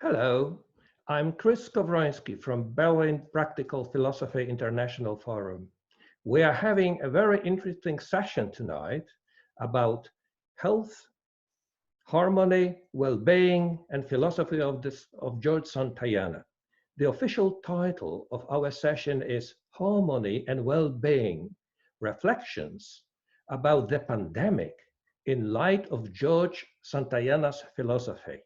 Hello, I'm Chris Kovroinski from Berlin Practical Philosophy International Forum. We are having a very interesting session tonight about health, harmony, well-being, and philosophy of George Santayana. The official title of our session is Harmony and Well-being, Reflections about the Pandemic in Light of George Santayana's Philosophy.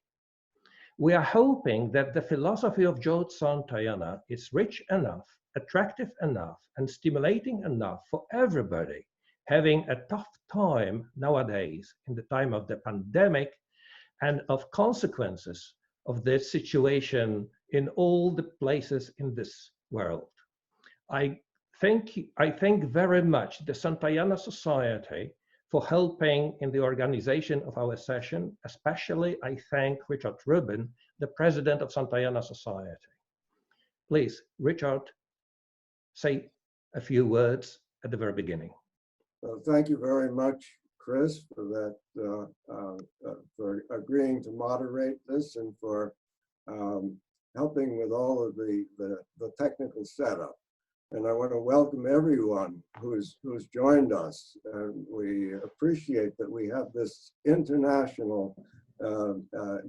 We are hoping that the philosophy of George Santayana is rich enough, attractive enough, and stimulating enough for everybody having a tough time nowadays in the time of the pandemic and of consequences of this situation in all the places in this world. I I thank very much the Santayana Society for helping in the organization of our session. Especially, I thank Richard Rubin, the president of Santayana Society. Please, Richard, say a few words at the very beginning. Thank you very much, Chris, for that, for agreeing to moderate this and for helping with all of the technical setup. And I want to welcome everyone who's joined us. And we appreciate that we have this international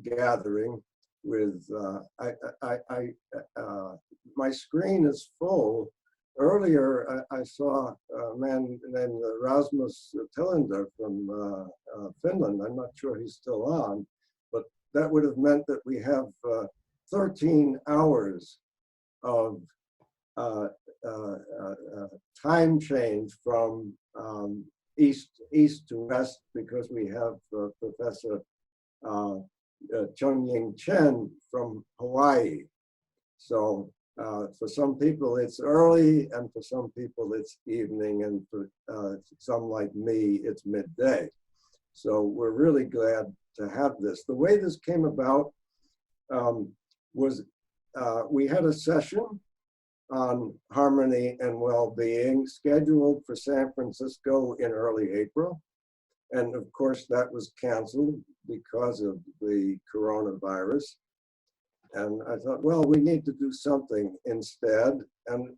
gathering with, my screen is full. Earlier, I saw a man named Rasmus Tillander from Finland. I'm not sure he's still on, but that would have meant that we have 13 hours of time change from east to west, because we have Professor Chung-Ying Chen from Hawaii. So for some people it's early, and for some people it's evening, and for some like me it's midday. So we're really glad to have this. The way this came about was we had a session on harmony and well-being scheduled for San Francisco in early April. And of course that was canceled because of the coronavirus. And I thought, well, we need to do something instead. And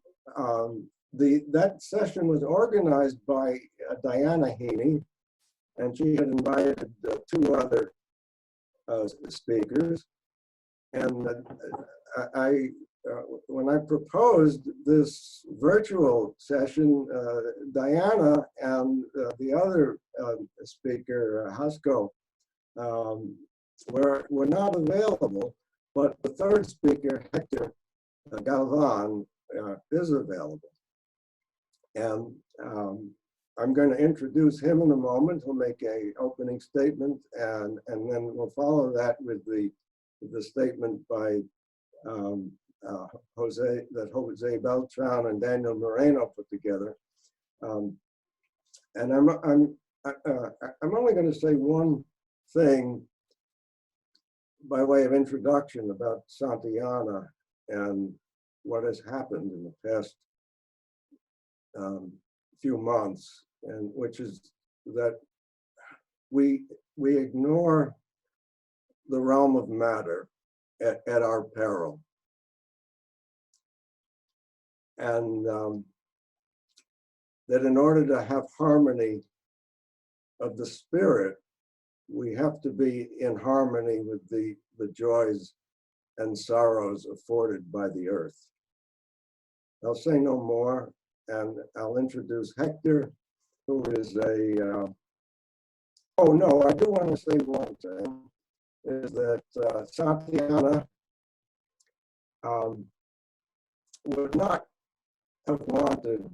that session was organized by Diana Heaney, and she had invited two other speakers. And when I proposed this virtual session, Diana and the other speaker, Hasko, were not available, but the third speaker, Hector Galvan, is available. And I'm going to introduce him in a moment. He'll make an opening statement, and then we'll follow that with the statement by Jose Beltran and Daniel Moreno put together. And I'm only going to say one thing by way of introduction about Santayana and what has happened in the past few months, and which is that we ignore the realm of matter at our peril. And that in order to have harmony of the spirit, we have to be in harmony with the joys and sorrows afforded by the earth. I'll say no more, and I'll introduce Hector, who is oh no, I do want to say one thing, is that Santayana would not have wanted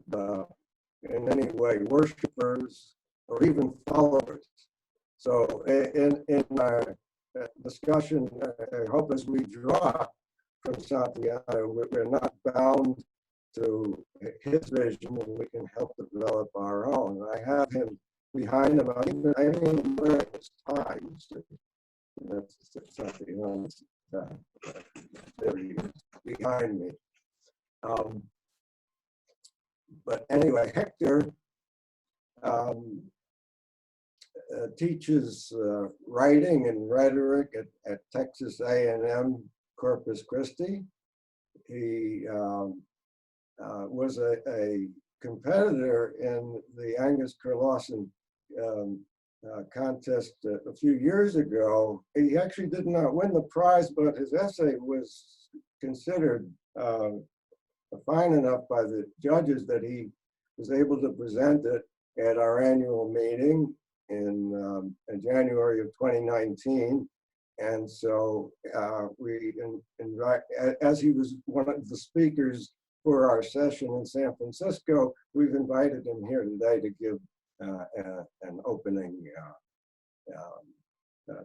in any way worshipers or even followers. So in our discussion, I hope as we draw from Santayana, we're not bound to his vision, and we can help develop our own. I have him behind him. I even wearing his tie. That's Santayana's there he is behind me. But anyway, Hector teaches writing and rhetoric at Texas A&M Corpus Christi. He was a competitor in the Angus Kerlawson contest a few years ago. He actually did not win the prize, but his essay was considered fine enough by the judges that he was able to present it at our annual meeting in January of 2019. And so as he was one of the speakers for our session in San Francisco, we've invited him here today to give an opening,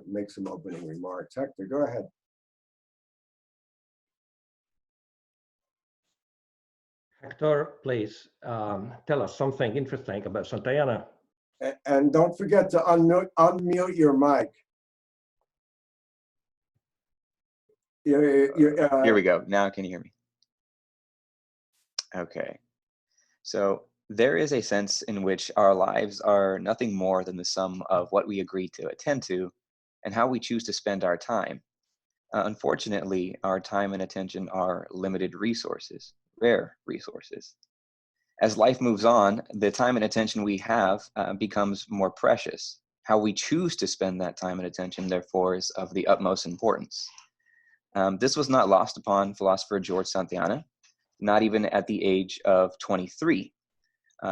make some opening remarks. Hector, go ahead. Hector, please tell us something interesting about Santayana. And don't forget to unmute your mic. Here we go. Now can you hear me? Okay. So there is a sense in which our lives are nothing more than the sum of what we agree to attend to and how we choose to spend our time. Unfortunately, our time and attention are limited resources, rare resources. As life moves on, the time and attention we have becomes more precious. How we choose to spend that time and attention, therefore, is of the utmost importance. This was not lost upon philosopher George Santayana, not even at the age of 23.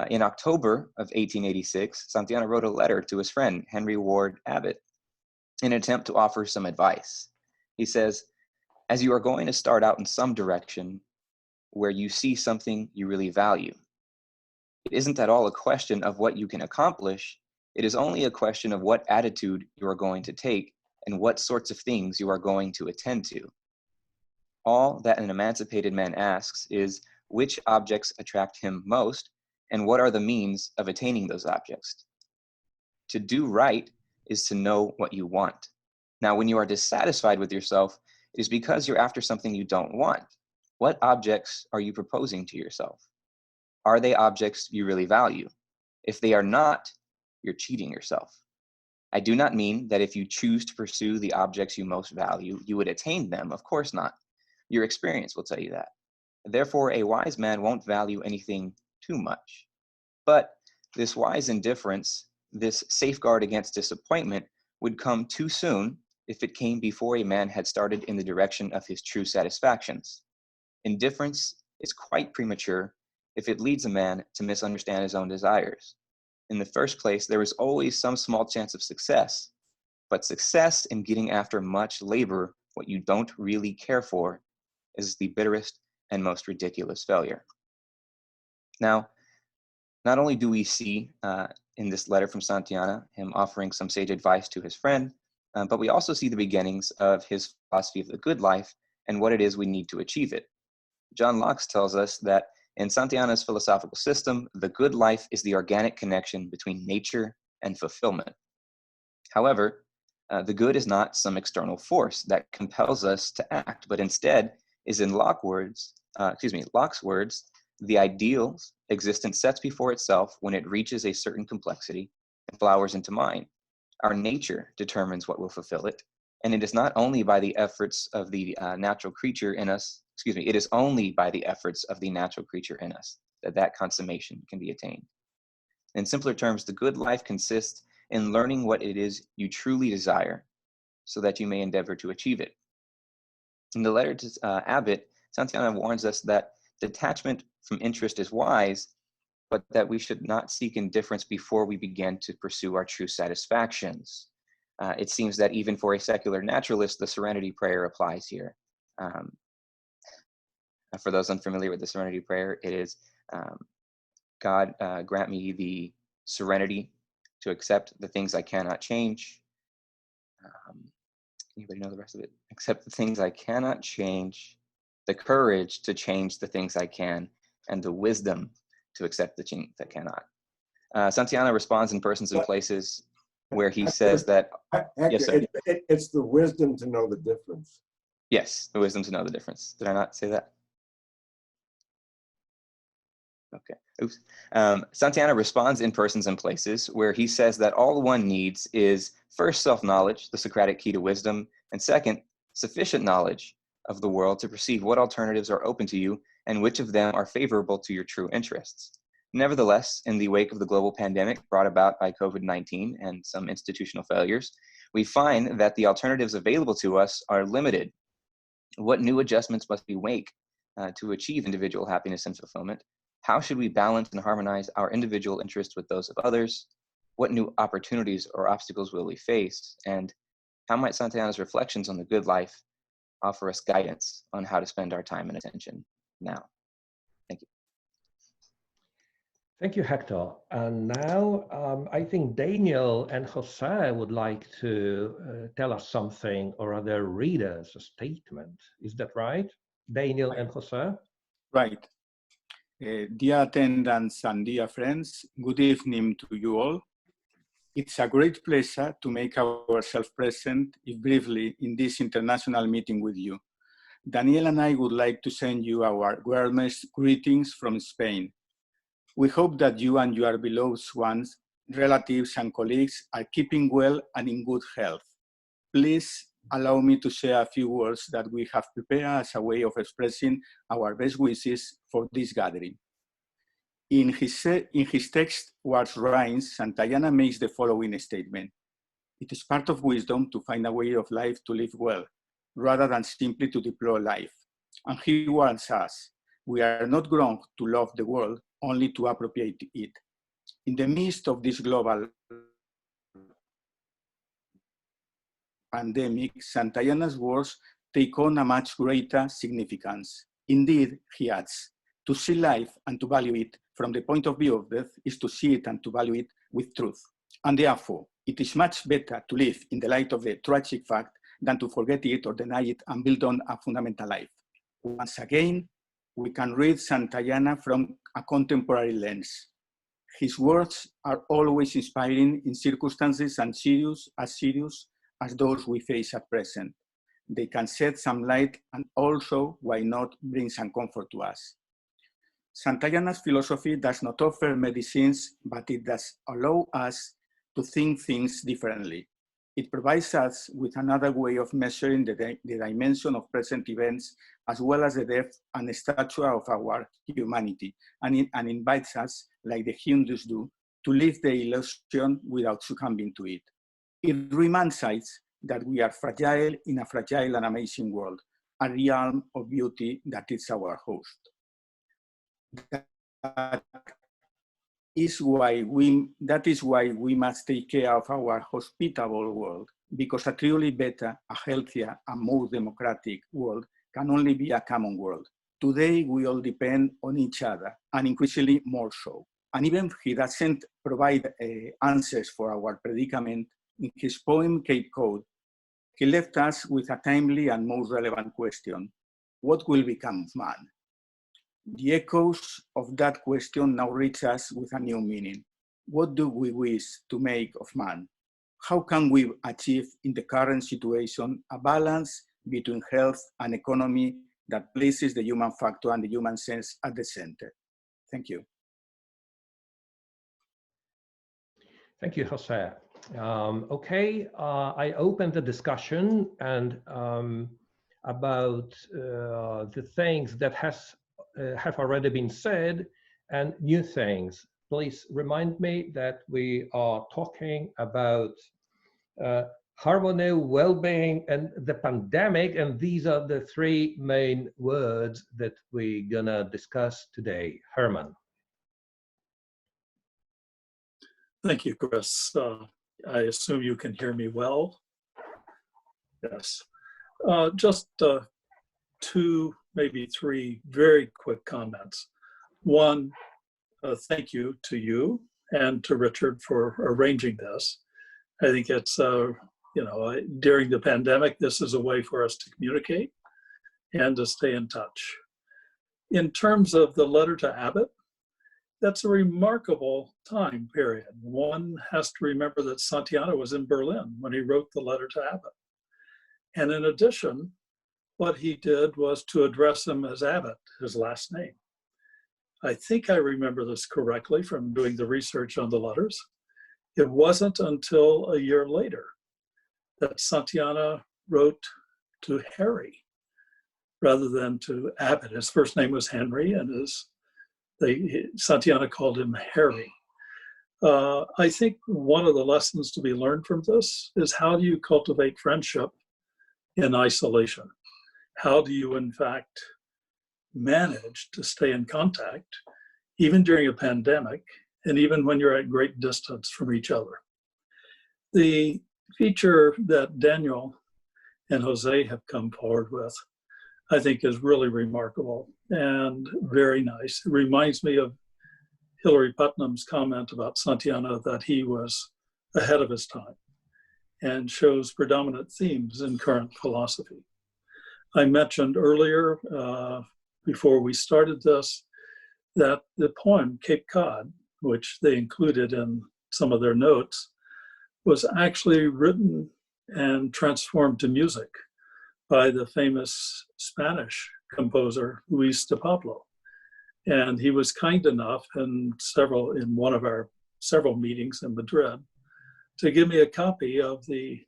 In October of 1886, Santayana wrote a letter to his friend, Henry Ward Abbott, in an attempt to offer some advice. He says, as you are going to start out in some direction where you see something you really value, it isn't at all a question of what you can accomplish. It is only a question of what attitude you are going to take and what sorts of things you are going to attend to. All that an emancipated man asks is which objects attract him most and what are the means of attaining those objects. To do right is to know what you want. Now, when you are dissatisfied with yourself, it is because you're after something you don't want. What objects are you proposing to yourself? Are they objects you really value? If they are not, you're cheating yourself. I do not mean that if you choose to pursue the objects you most value, you would attain them. Of course not. Your experience will tell you that. Therefore, a wise man won't value anything too much. But this wise indifference, this safeguard against disappointment, would come too soon if it came before a man had started in the direction of his true satisfactions. Indifference is quite premature if it leads a man to misunderstand his own desires. In the first place, there is always some small chance of success, but success in getting after much labor what you don't really care for is the bitterest and most ridiculous failure. Now, not only do we see in this letter from Santayana him offering some sage advice to his friend, but we also see the beginnings of his philosophy of the good life and what it is we need to achieve it. John Locke tells us that in Santayana's philosophical system, the good life is the organic connection between nature and fulfillment. However, the good is not some external force that compels us to act, but instead is in Locke's words, the ideal's existence sets before itself when it reaches a certain complexity and flowers into mind. Our nature determines what will fulfill it, and it is not only by the efforts of the natural creature in us, it is only by the efforts of the natural creature in us that consummation can be attained. In simpler terms, the good life consists in learning what it is you truly desire so that you may endeavor to achieve it. In the letter to Abbott, Santayana warns us that detachment from interest is wise, but that we should not seek indifference before we begin to pursue our true satisfactions. It seems that even for a secular naturalist, the serenity prayer applies here. For those unfamiliar with the serenity prayer, it is, God, grant me the serenity to accept the things I cannot change. Anybody know the rest of it? Accept the things I cannot change, the courage to change the things I can, and the wisdom to accept the things that cannot. Santayana responds in persons and places where he says that, Hector, yes, sir. It's the wisdom to know the difference. Yes, the wisdom to know the difference. Did I not say that? Okay. Oops. Santayana responds in persons and places where he says that all one needs is first self-knowledge, the Socratic key to wisdom, and second, sufficient knowledge of the world to perceive what alternatives are open to you and which of them are favorable to your true interests. Nevertheless, in the wake of the global pandemic brought about by COVID-19 and some institutional failures, we find that the alternatives available to us are limited. What new adjustments must we make to achieve individual happiness and fulfillment? How should we balance and harmonize our individual interests with those of others? What new opportunities or obstacles will we face? And how might Santayana's reflections on the good life offer us guidance on how to spend our time and attention now? Thank you. Thank you, Hector. And now I think Daniel and Jose would like to tell us something, or rather read us a statement. Is that right? Daniel and Jose? Right. Dear attendants and dear friends, good evening to you all. It's a great pleasure to make ourselves present, if briefly, in this international meeting with you. Daniel and I would like to send you our warmest greetings from Spain. We hope that you and your beloved ones, relatives and colleagues are keeping well and in good health. Please allow me to share a few words that we have prepared as a way of expressing our best wishes for this gathering. In his text, Words Rhymes, Santayana makes the following statement. It is part of wisdom to find a way of life to live well, rather than simply to deploy life. And he warns us, we are not grown to love the world, only to appropriate it. In the midst of this global pandemic, Santayana's words take on a much greater significance. Indeed, he adds, to see life and to value it from the point of view of death is to see it and to value it with truth. And therefore, it is much better to live in the light of the tragic fact than to forget it or deny it and build on a fundamental life. Once again, we can read Santayana from a contemporary lens. His words are always inspiring in circumstances as serious as those we face at present. They can shed some light and also, why not, bring some comfort to us. Santayana's philosophy does not offer medicines, but it does allow us to think things differently. It provides us with another way of measuring the dimension of present events, as well as the depth and stature of our humanity, and invites us, like the Hindus do, to live the illusion without succumbing to it. It reminds us that we are fragile in a fragile and amazing world, a realm of beauty that is our host. That is why we must take care of our hospitable world, because a truly better, a healthier, and more democratic world can only be a common world. Today, we all depend on each other, and increasingly more so. And even if he doesn't provide answers for our predicament, in his poem, Cape Cod, he left us with a timely and most relevant question: what will become of man? The echoes of that question now reach us with a new meaning. What do we wish to make of man? How can we achieve in the current situation a balance between health and economy that places the human factor and the human sense at the center? Thank you. Thank you, Jose. Okay, I open the discussion and about the things that have already been said and new things. Please remind me that we are talking about harmony, well-being, and the pandemic, and these are the three main words that we're gonna discuss today. Herman. Thank you, Chris. I assume you can hear me well. Yes. Just two, maybe three very quick comments. One, thank you to you and to Richard for arranging this. I think it's, during the pandemic, this is a way for us to communicate and to stay in touch. In terms of the letter to Abbott, that's a remarkable time period. One has to remember that Santayana was in Berlin when he wrote the letter to Abbott. And in addition, what he did was to address him as Abbott, his last name. I think I remember this correctly from doing the research on the letters. It wasn't until a year later that Santayana wrote to Harry, rather than to Abbott. His first name was Henry, and Santayana called him Harry. I think one of the lessons to be learned from this is, how do you cultivate friendship in isolation? How do you, in fact, manage to stay in contact, even during a pandemic, and even when you're at great distance from each other? The feature that Daniel and Jose have come forward with, I think, is really remarkable and very nice. It reminds me of Hilary Putnam's comment about Santayana, that he was ahead of his time, and shows predominant themes in current philosophy. I mentioned earlier, before we started this, that the poem Cape Cod, which they included in some of their notes, was actually written and transformed to music by the famous Spanish composer Luis de Pablo. And he was kind enough in one of our several meetings in Madrid to give me a copy of the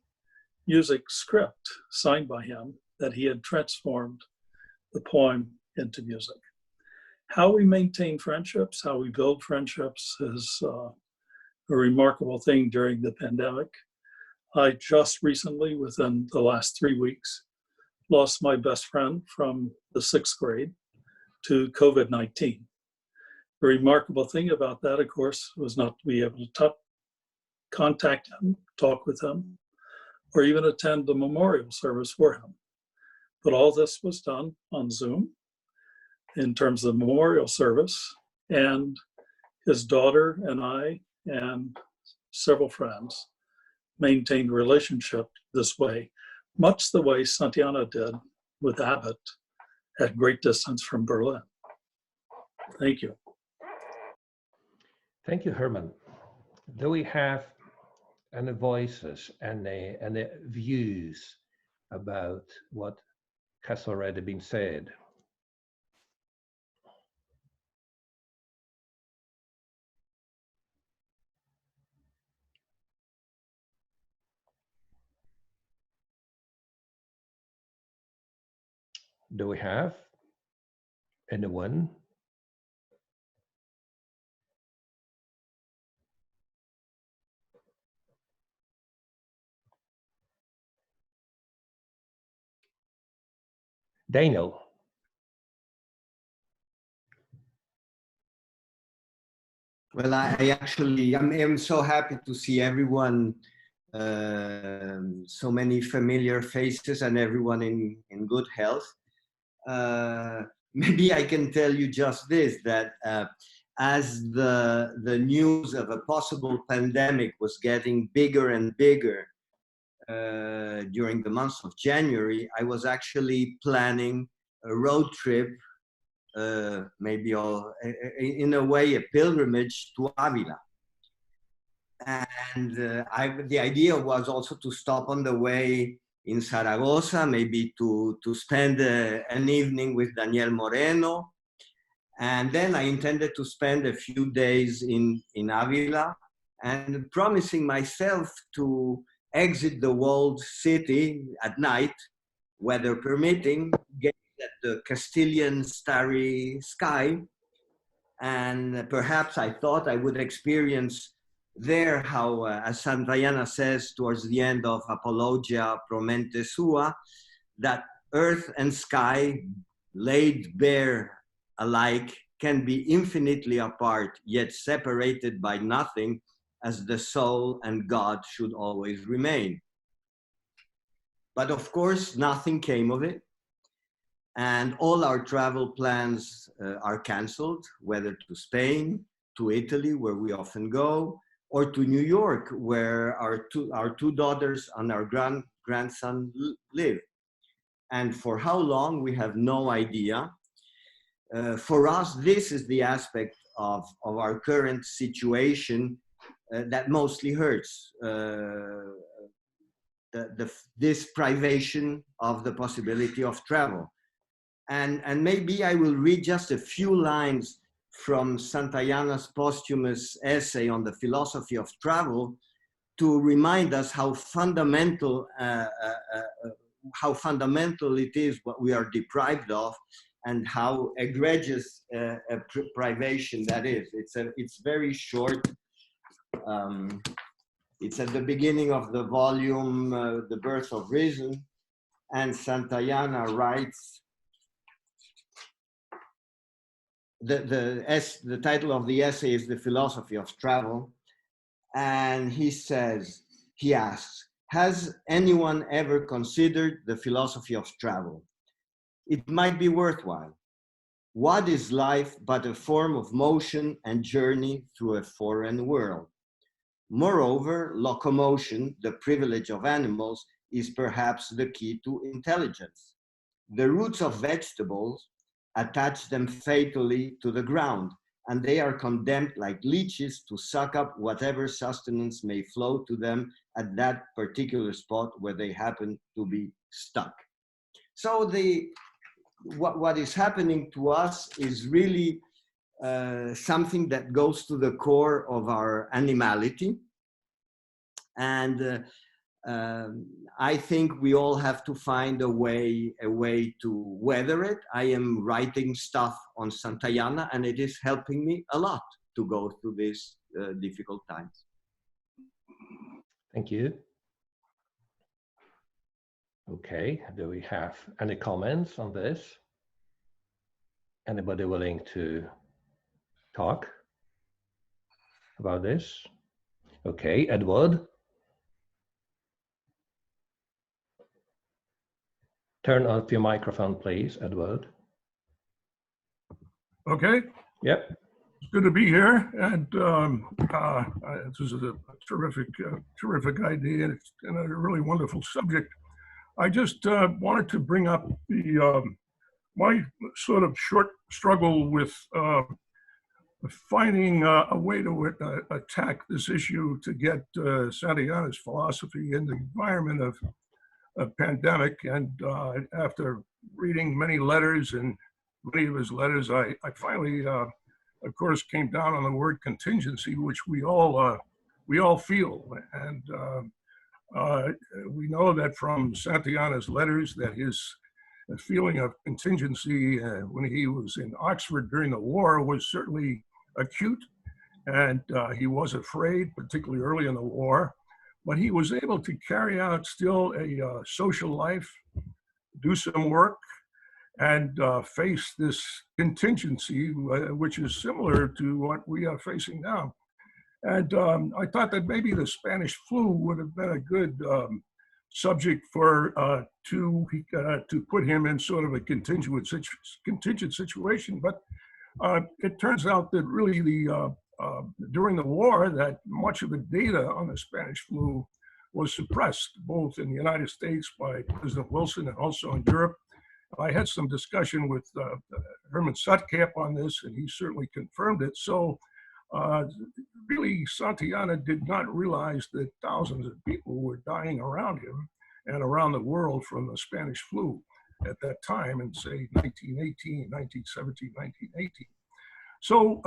music script signed by him, that he had transformed the poem into music. How we maintain friendships, how we build friendships, is a remarkable thing during the pandemic. I just recently, within the last 3 weeks, lost my best friend from the 6th grade to COVID-19. The remarkable thing about that, of course, was not to be able to contact him, talk with him, or even attend the memorial service for him. But all this was done on Zoom in terms of the memorial service, and his daughter and I and several friends maintained a relationship this way, much the way Santayana did with Abbott at great distance from Berlin. Thank you. Thank you, Herman. Do we have any voices and any views about what has already been said? Do we have anyone? Daniel. Well, I'm so happy to see everyone, so many familiar faces, and everyone in good health. Maybe I can tell you just this, that as the news of a possible pandemic was getting bigger and bigger during the month of January, I was actually planning a road trip, maybe in a way a pilgrimage to Avila. And the idea was also to stop on the way in Zaragoza, maybe to spend an evening with Daniel Moreno. And then I intended to spend a few days in Avila, and promising myself to exit the walled city at night, weather permitting, get at the Castilian starry sky. And perhaps I thought I would experience there how, as Santayana says towards the end of Apologia Pro Mente Sua, that earth and sky, laid bare alike, can be infinitely apart, yet separated by nothing, as the soul and God should always remain. But of course, nothing came of it. And all our travel plans are canceled, whether to Spain, to Italy, where we often go, or to New York, where our two daughters and our grandson live. And for how long, we have no idea. For us, this is the aspect of our current situation that mostly hurts. This privation of the possibility of travel. And maybe I will read just a few lines from Santayana's posthumous essay on the philosophy of travel to remind us how fundamental how fundamental it is what we are deprived of, and how egregious a privation that is. It's very short. It's at the beginning of the volume, The Birth of Reason, and Santayana writes, the title of the essay is The Philosophy of Travel, and he asks, has anyone ever considered the philosophy of travel? It might be worthwhile. What is life but a form of motion and journey through a foreign world? Moreover, locomotion, the privilege of animals, is perhaps the key to intelligence. The roots of vegetables attach them fatally to the ground, and they are condemned like leeches to suck up whatever sustenance may flow to them at that particular spot where they happen to be stuck. So what is happening to us is really something that goes to the core of our animality. And I think we all have to find a way to weather it. I am writing stuff on Santayana, and it is helping me a lot to go through these difficult times. Thank you. Okay, do we have any comments on this? Anybody willing to talk about this? Okay, Edward. Turn off your microphone, please, Edward. Okay. Yep. It's good to be here, and this is a terrific idea, and a really wonderful subject. I just wanted to bring up the my sort of short struggle with finding a way to attack this issue to get Santayana's philosophy in the environment of a pandemic. And after reading many letters and many of his letters, I finally, of course, came down on the word contingency, which we all feel. And we know that from Santayana's letters that his feeling of contingency when he was in Oxford during the war was certainly acute, and he was afraid, particularly early in the war. But he was able to carry out still a social life, do some work, and face this contingency, which is similar to what we are facing now. And I thought that maybe the Spanish flu would have been a good subject for to put him in sort of a contingent situation. But it turns out that really during the war, that much of the data on the Spanish flu was suppressed, both in the United States by President Wilson and also in Europe. I had some discussion with Herman Sutkamp on this, and he certainly confirmed it. So really, Santayana did not realize that thousands of people were dying around him and around the world from the Spanish flu at that time in, say, 1918, 1917, 1918. So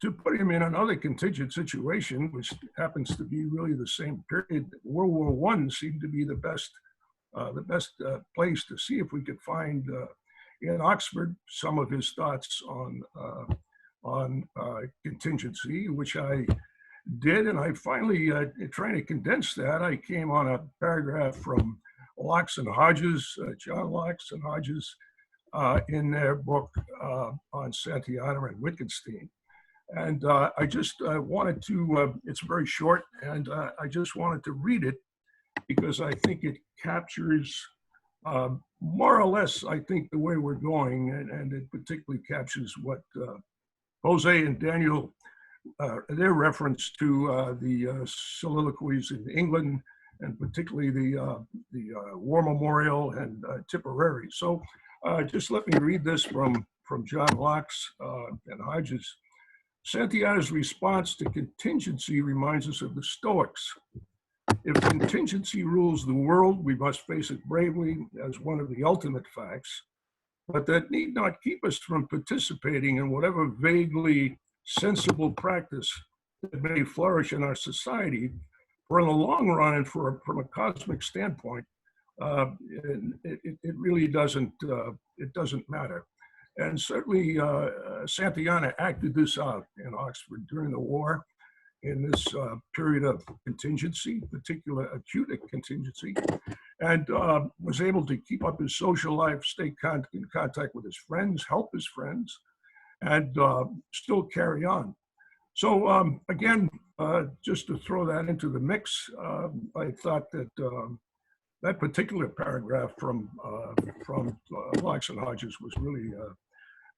to put him in another contingent situation, which happens to be really the same period, World War I seemed to be the best place to see if we could find in Oxford some of his thoughts on contingency, which I did. And I finally, trying to condense that, I came on a paragraph from Locke and Hodges, John Locke and Hodges, in their book on Santayana and Wittgenstein. And I just wanted to, it's very short, and I just wanted to read it because I think it captures more or less, I think, the way we're going, and it particularly captures what Jose and Daniel, their reference to the soliloquies in England, and particularly the War Memorial and Tipperary. So just let me read this from John Locke and Hodges. Santayana's response to contingency reminds us of the Stoics. If contingency rules the world, we must face it bravely as one of the ultimate facts, but that need not keep us from participating in whatever vaguely sensible practice that may flourish in our society. For in the long run and from a cosmic standpoint, it really doesn't matter. And certainly Santayana acted this out in Oxford during the war, in this period of contingency, particular acute contingency, and was able to keep up his social life, stay in contact with his friends, help his friends, and still carry on. So again, just to throw that into the mix, I thought that that particular paragraph from Locks and Hodges was really,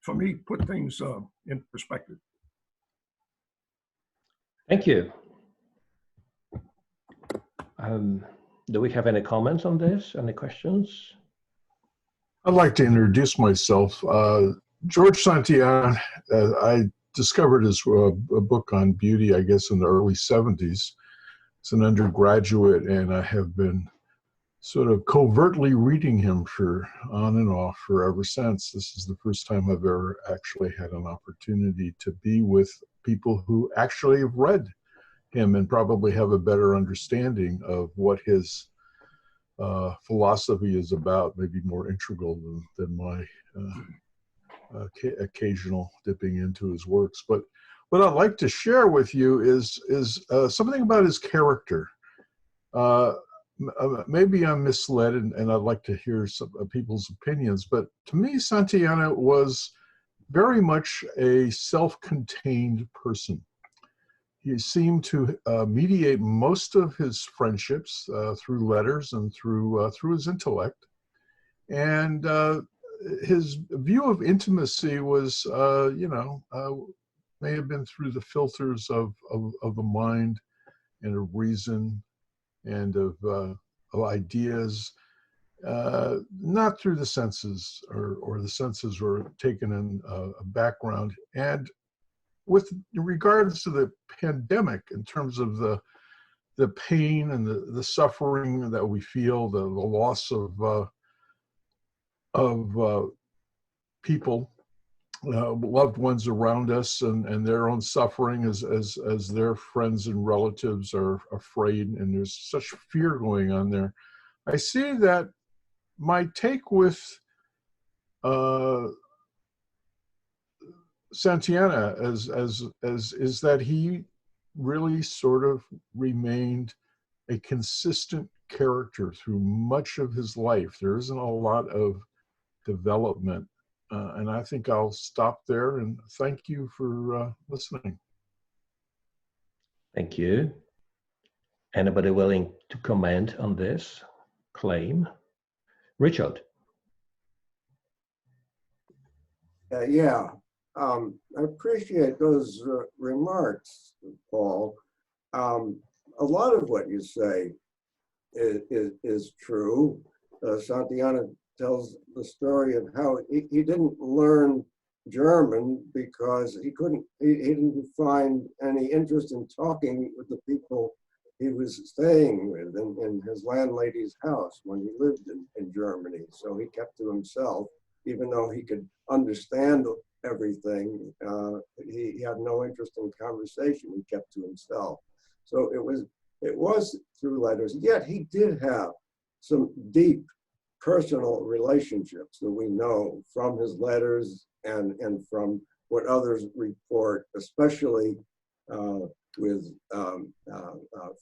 for me, put things in perspective. Thank you. Do we have any comments on this? Any questions? I'd like to introduce myself. George Santayana, I discovered his book on beauty, I guess, in the early 70s. As an undergraduate, and I have been sort of covertly reading him for on and off for ever since. This is the first time I've ever actually had an opportunity to be with people who actually have read him and probably have a better understanding of what his philosophy is about, maybe more integral than my occasional dipping into his works. But what I'd like to share with you is something about his character. Maybe I'm misled, and I'd like to hear some people's opinions, but to me, Santayana was very much a self-contained person. He seemed to mediate most of his friendships through letters and through his intellect. And his view of intimacy was, may have been through the filters of the mind and of reason and of ideas, not through the senses, or the senses were taken in a background. And with regards to the pandemic, in terms of the pain and the suffering that we feel, the loss of people, loved ones around us, and their own suffering as their friends and relatives are afraid, and there's such fear going on there. I see that my take with Santayana is that he really sort of remained a consistent character through much of his life. There isn't a lot of development, and I think I'll stop there, and thank you for listening. Thank you. Anybody willing to comment on this claim? Richard. Yeah, I appreciate those remarks, Paul. A lot of what you say is true. Santayana tells the story of how he didn't learn German because he didn't find any interest in talking with the people he was staying with in his landlady's house when he lived in Germany. So he kept to himself, even though he could understand everything. He had no interest in conversation. He kept to himself. So it was through letters. Yet he did have some deep personal relationships that we know from his letters and from what others report, especially with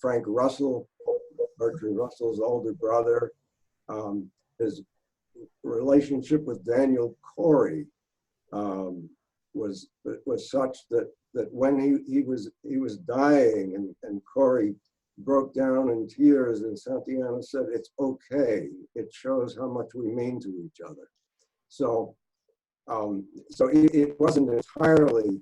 Frank Russell, Bertrand Russell's older brother. His relationship with Daniel Corey was such that when he was dying and Corey broke down in tears, and Santayana said, "It's okay. It shows how much we mean to each other." So it wasn't entirely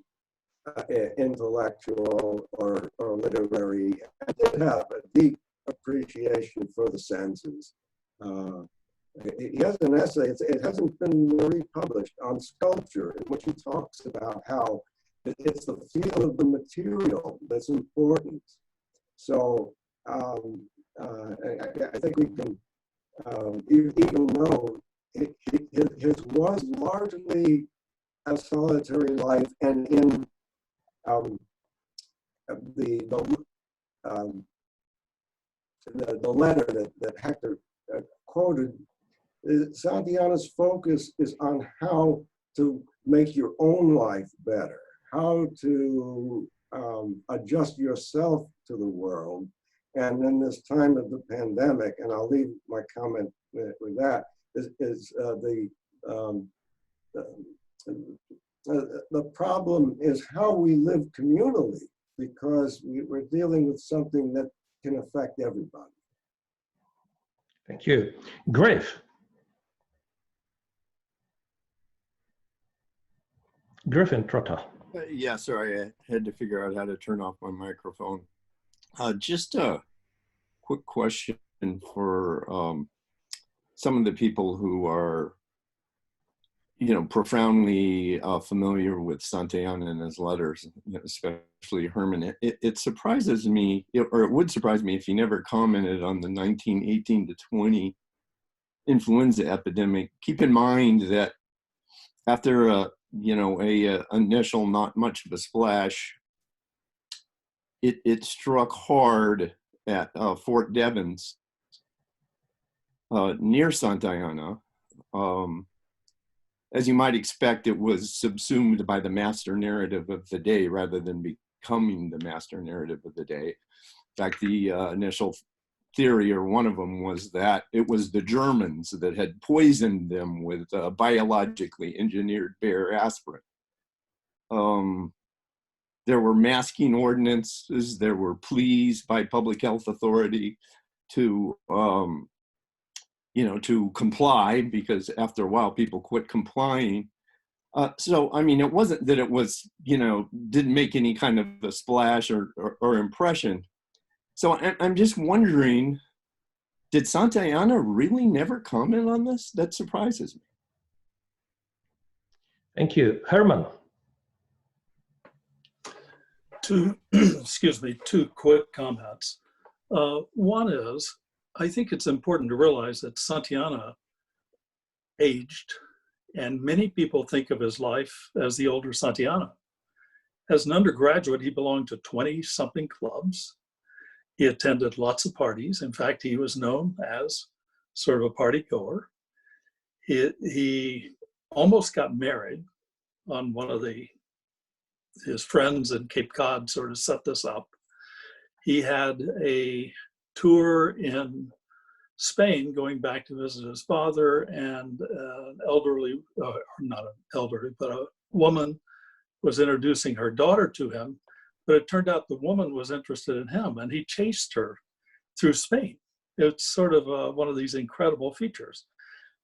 intellectual or literary. I did have a deep appreciation for the senses. He has an essay, it hasn't been republished, on sculpture, in which he talks about how it's the feel of the material that's important. So I think we can, even though his was largely a solitary life, and in the letter that Hector quoted, Santayana's focus is on how to make your own life better, how to adjust yourself to the world. And in this time of the pandemic, and I'll leave my comment with that, the problem is how we live communally, because we're dealing with something that can affect everybody. Thank you. Griff. Griffin Trotter. Yeah, sorry, I had to figure out how to turn off my microphone. Just a quick question for some of the people who are, profoundly familiar with Santayana and his letters, especially Herman. It surprises me, or it would surprise me if he never commented on the 1918 to 20 influenza epidemic. Keep in mind that after a initial not much of a splash, it struck hard at Fort Devens near Santayana. As you might expect, it was subsumed by the master narrative of the day rather than becoming the master narrative of the day. In fact, the initial theory, or one of them, was that it was the Germans that had poisoned them with biologically engineered bear aspirin. There were masking ordinances, there were pleas by public health authority to comply, because after a while people quit complying. So, I mean, it wasn't that it was, didn't make any kind of a splash or impression. So I'm just wondering, did Santayana really never comment on this? That surprises me. Thank you. Herman. Two quick comments. One is, I think it's important to realize that Santayana aged, and many people think of his life as the older Santayana. As an undergraduate, he belonged to 20-something clubs. He attended lots of parties. In fact, he was known as sort of a party goer. He almost got married on one of his friends in Cape Cod sort of set this up. He had a tour in Spain going back to visit his father, and an elderly, not an elderly, but a woman was introducing her daughter to him. But it turned out the woman was interested in him, and he chased her through Spain. It's sort of one of these incredible features.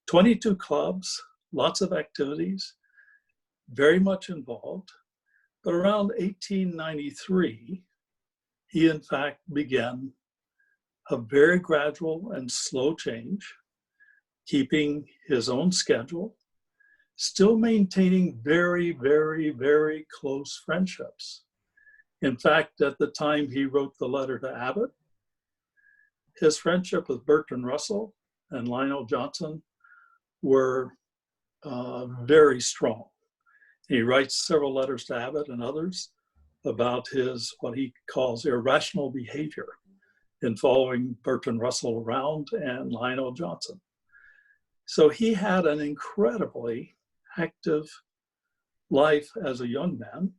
22 clubs, lots of activities, very much involved. But around 1893, he in fact began a very gradual and slow change, keeping his own schedule, still maintaining very, very, very close friendships. In fact, at the time he wrote the letter to Abbott, his friendship with Bertrand Russell and Lionel Johnson were very strong. He writes several letters to Abbott and others about his, what he calls, irrational behavior in following Bertrand Russell around and Lionel Johnson. So he had an incredibly active life as a young man.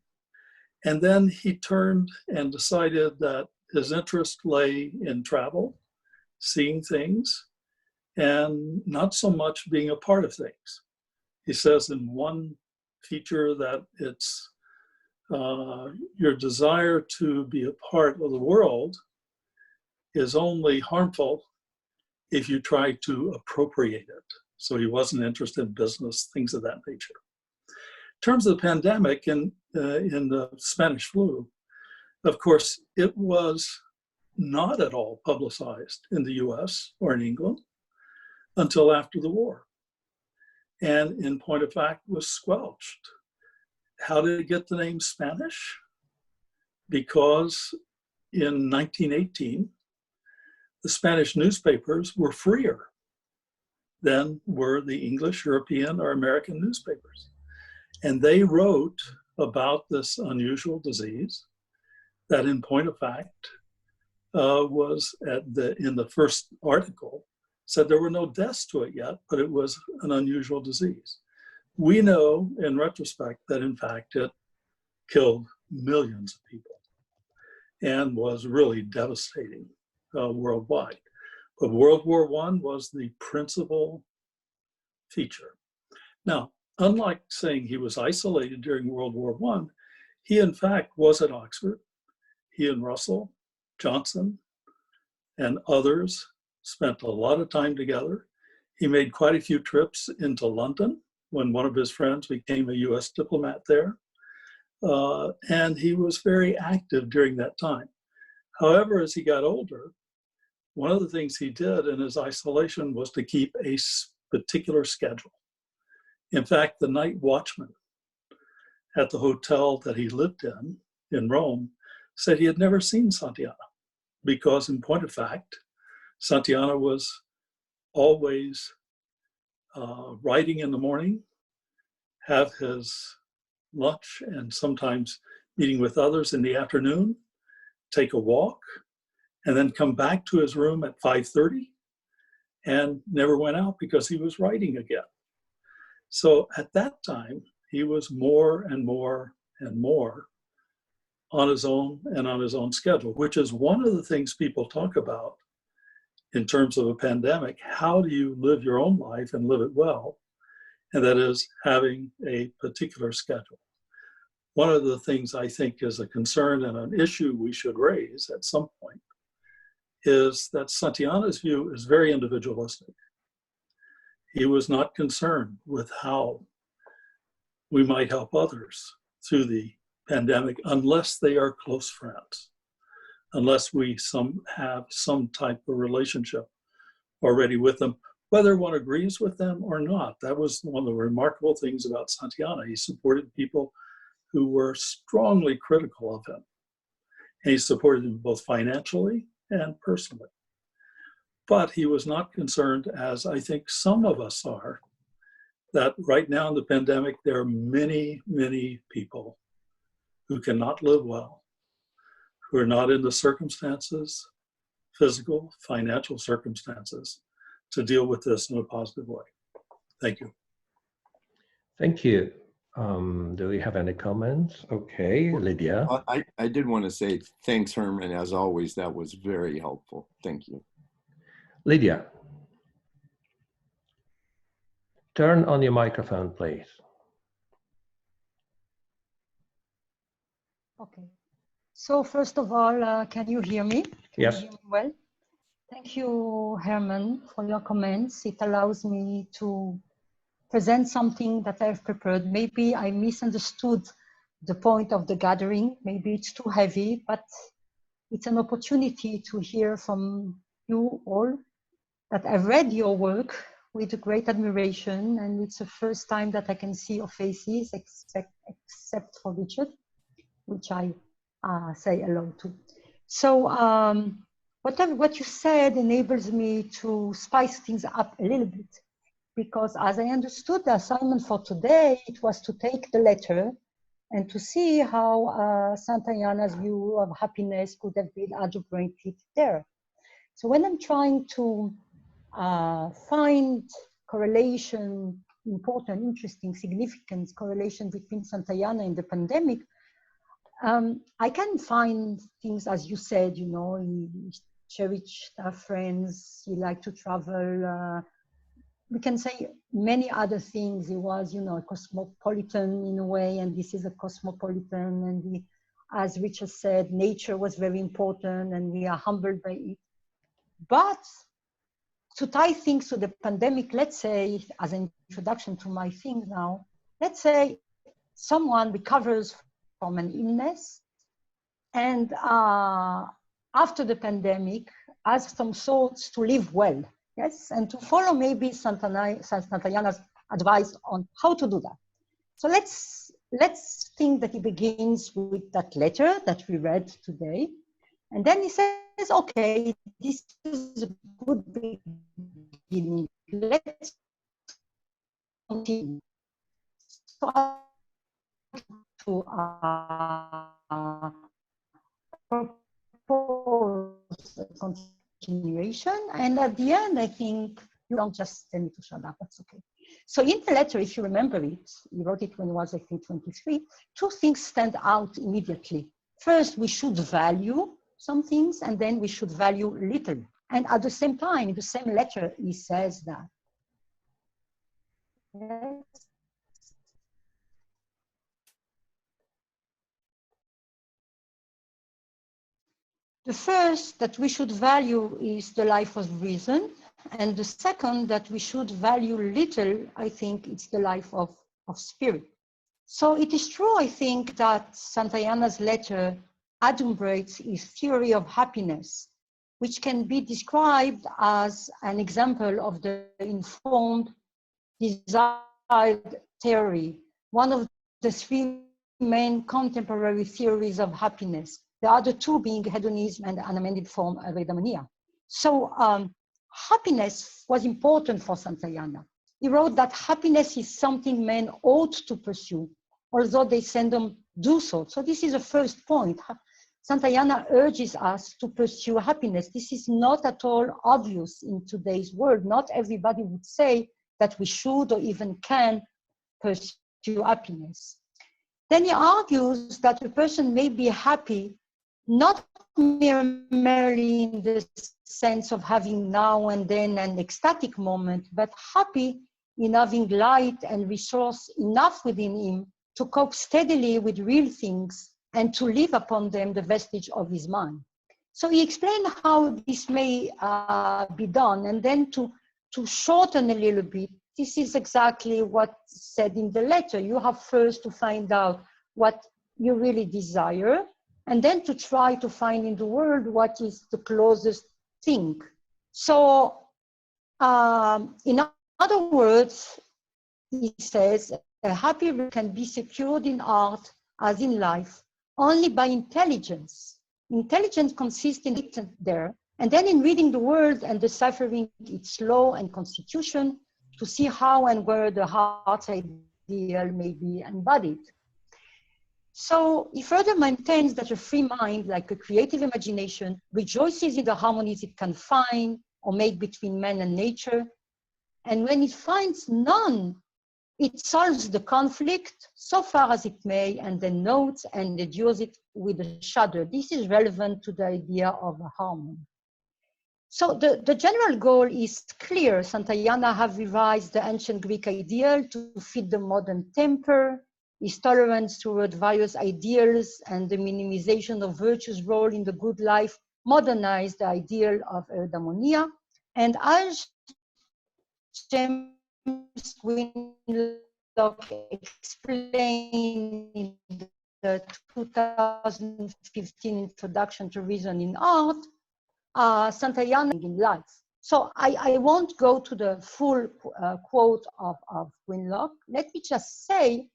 And then he turned and decided that his interest lay in travel, seeing things, and not so much being a part of things. He says in one feature that it's your desire to be a part of the world is only harmful if you try to appropriate it. So he wasn't interested in business, things of that nature. In terms of the pandemic and in the Spanish flu, of course, it was not at all publicized in the US or in England until after the war. And in point of fact, was squelched. How did it get the name Spanish? Because in 1918, the Spanish newspapers were freer than were the English, European, or American newspapers. And they wrote about this unusual disease that, in point of fact, was in the first article, said there were no deaths to it yet, but it was an unusual disease. We know in retrospect that in fact it killed millions of people and was really devastating worldwide. But World War I was the principal feature. Now, unlike saying he was isolated during World War I, he in fact was at Oxford. He and Russell, Johnson, and others spent a lot of time together. He made quite a few trips into London when one of his friends became a US diplomat there. And he was very active during that time. However, as he got older, one of the things he did in his isolation was to keep a particular schedule. In fact, the night watchman at the hotel that he lived in Rome, said he had never seen Santayana because, in point of fact, Santayana was always writing in the morning, have his lunch, and sometimes meeting with others in the afternoon, take a walk, and then come back to his room at 5:30 and never went out because he was writing again. So at that time, he was more and more and more on his own and on his own schedule, which is one of the things people talk about in terms of a pandemic. How do you live your own life and live it well? And that is having a particular schedule. One of the things I think is a concern and an issue we should raise at some point is that Santayana's view is very individualistic. He was not concerned with how we might help others through the pandemic unless they are close friends, unless we have some type of relationship already with them, whether one agrees with them or not. That was one of the remarkable things about Santayana. He supported people who were strongly critical of him. And he supported them both financially and personally. But he was not concerned, as I think some of us are, that right now in the pandemic, there are many, many people who cannot live well, who are not in the circumstances, physical, financial circumstances, to deal with this in a positive way. Thank you. Thank you. Do we have any comments? Okay, Lydia. I did want to say thanks, Herman. As always, that was very helpful. Thank you. Lydia, turn on your microphone, please. Okay. So first of all, can you hear me? Yes. You hear me well? Thank you, Herman, for your comments. It allows me to present something that I've prepared. Maybe I misunderstood the point of the gathering. Maybe it's too heavy, but it's an opportunity to hear from you all that I've read your work with great admiration, and it's the first time that I can see your faces, except for Richard, which I say hello to. So what you said enables me to spice things up a little bit, because as I understood the assignment for today, it was to take the letter and to see how Santayana's view of happiness could have been adjubrated there. So when I'm trying to find correlation, important, interesting, significant correlation between Santayana and the pandemic, I can find things, as you said, you know, he cherished our friends, he liked to travel. We can say many other things. He was, you know, a cosmopolitan in a way, and this is a cosmopolitan. And he, as Richard said, nature was very important, and we are humbled by it. But to tie things to the pandemic, let's say, as an introduction to my thing now, let's say someone recovers from an illness, and after the pandemic, has some thoughts to live well, yes, and to follow maybe Santayana's advice on how to do that. So let's think that he begins with that letter that we read today, and then he says, okay, this is a good beginning. Let's continue. So I to propose a continuation. And at the end, I think you don't just tell me to shut up, that's okay. So in the letter, if you remember it, he wrote it when he was, I think, 23, two things stand out immediately. First, we should value some things, and then we should value little. And at the same time, in the same letter, he says that. The first that we should value is the life of reason. And the second that we should value little, I think it's the life of spirit. So it is true, I think, that Santayana's letter adumbrates his theory of happiness, which can be described as an example of the informed desired theory, one of the three main contemporary theories of happiness, the other two being hedonism and an amended form of eudaimonia. So happiness was important for Santayana. He wrote that happiness is something men ought to pursue, although they seldom do so. So this is the first point. Santayana urges us to pursue happiness. This is not at all obvious in today's world. Not everybody would say that we should or even can pursue happiness. Then he argues that a person may be happy not merely in the sense of having now and then an ecstatic moment, but happy in having light and resource enough within him to cope steadily with real things and to live upon them the vestige of his mind. So he explained how this may be done, and then to shorten a little bit, this is exactly what's said in the letter. You have first to find out what you really desire, and then to try to find in the world what is the closest thing. So in other words, he says, a happy can be secured in art as in life only by intelligence. Intelligence consists in it there, and then in reading the world and deciphering its law and constitution to see how and where the heart's ideal may be embodied. So he further maintains that a free mind, like a creative imagination, rejoices in the harmonies it can find or make between man and nature. And when it finds none, it solves the conflict so far as it may, and then notes and endures it with a shudder. This is relevant to the idea of harmony. So the general goal is clear. Santayana have revised the ancient Greek ideal to fit the modern temper. His tolerance toward various ideals and the minimization of virtue's role in the good life modernized the ideal of eudaimonia. And as James Winlock explained in the 2015 Introduction to Reason in Art, Santayana in life. So I won't go to the full quote of Winlock. Let me just say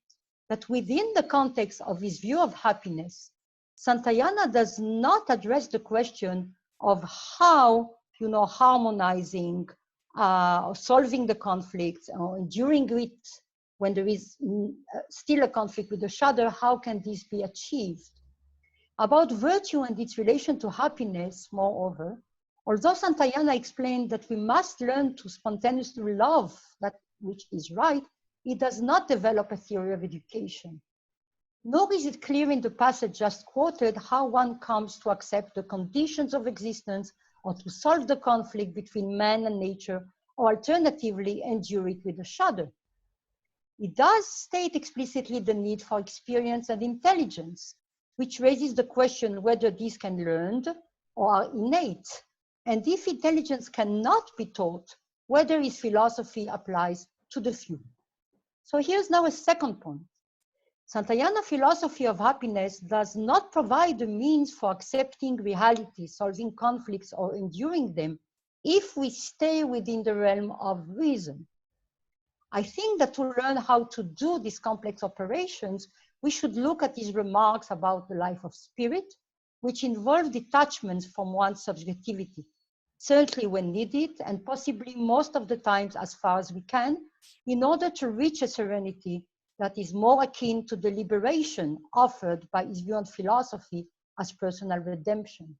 that within the context of his view of happiness, Santayana does not address the question of how, harmonizing, solving the conflict, or enduring it when there is still a conflict with the shudder, how can this be achieved? About virtue and its relation to happiness, moreover, although Santayana explained that we must learn to spontaneously love that which is right, he does not develop a theory of education. Nor is it clear in the passage just quoted how one comes to accept the conditions of existence or to solve the conflict between man and nature, or alternatively endure it with a shudder. It does state explicitly the need for experience and intelligence, which raises the question whether these can be learned or are innate. And if intelligence cannot be taught, whether his philosophy applies to the few. So here's now a second point. Santayana's philosophy of happiness does not provide the means for accepting reality, solving conflicts, or enduring them if we stay within the realm of reason. I think that to learn how to do these complex operations, we should look at his remarks about the life of spirit, which involve detachments from one's subjectivity, certainly when needed, and possibly most of the times as far as we can, in order to reach a serenity that is more akin to the liberation offered by his view on philosophy as personal redemption.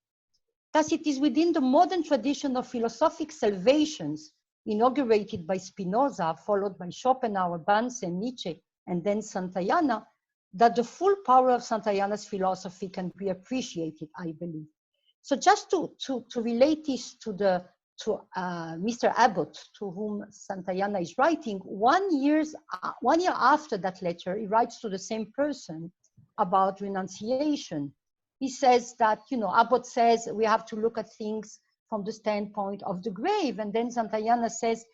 Thus, it is within the modern tradition of philosophic salvations, inaugurated by Spinoza, followed by Schopenhauer, Bunsen, Nietzsche, and then Santayana, that the full power of Santayana's philosophy can be appreciated, I believe. So just to relate this to Mr. Abbott, to whom Santayana is writing, 1 year after that letter, he writes to the same person about renunciation. He says that, Abbott says we have to look at things from the standpoint of the grave. And then Santayana says,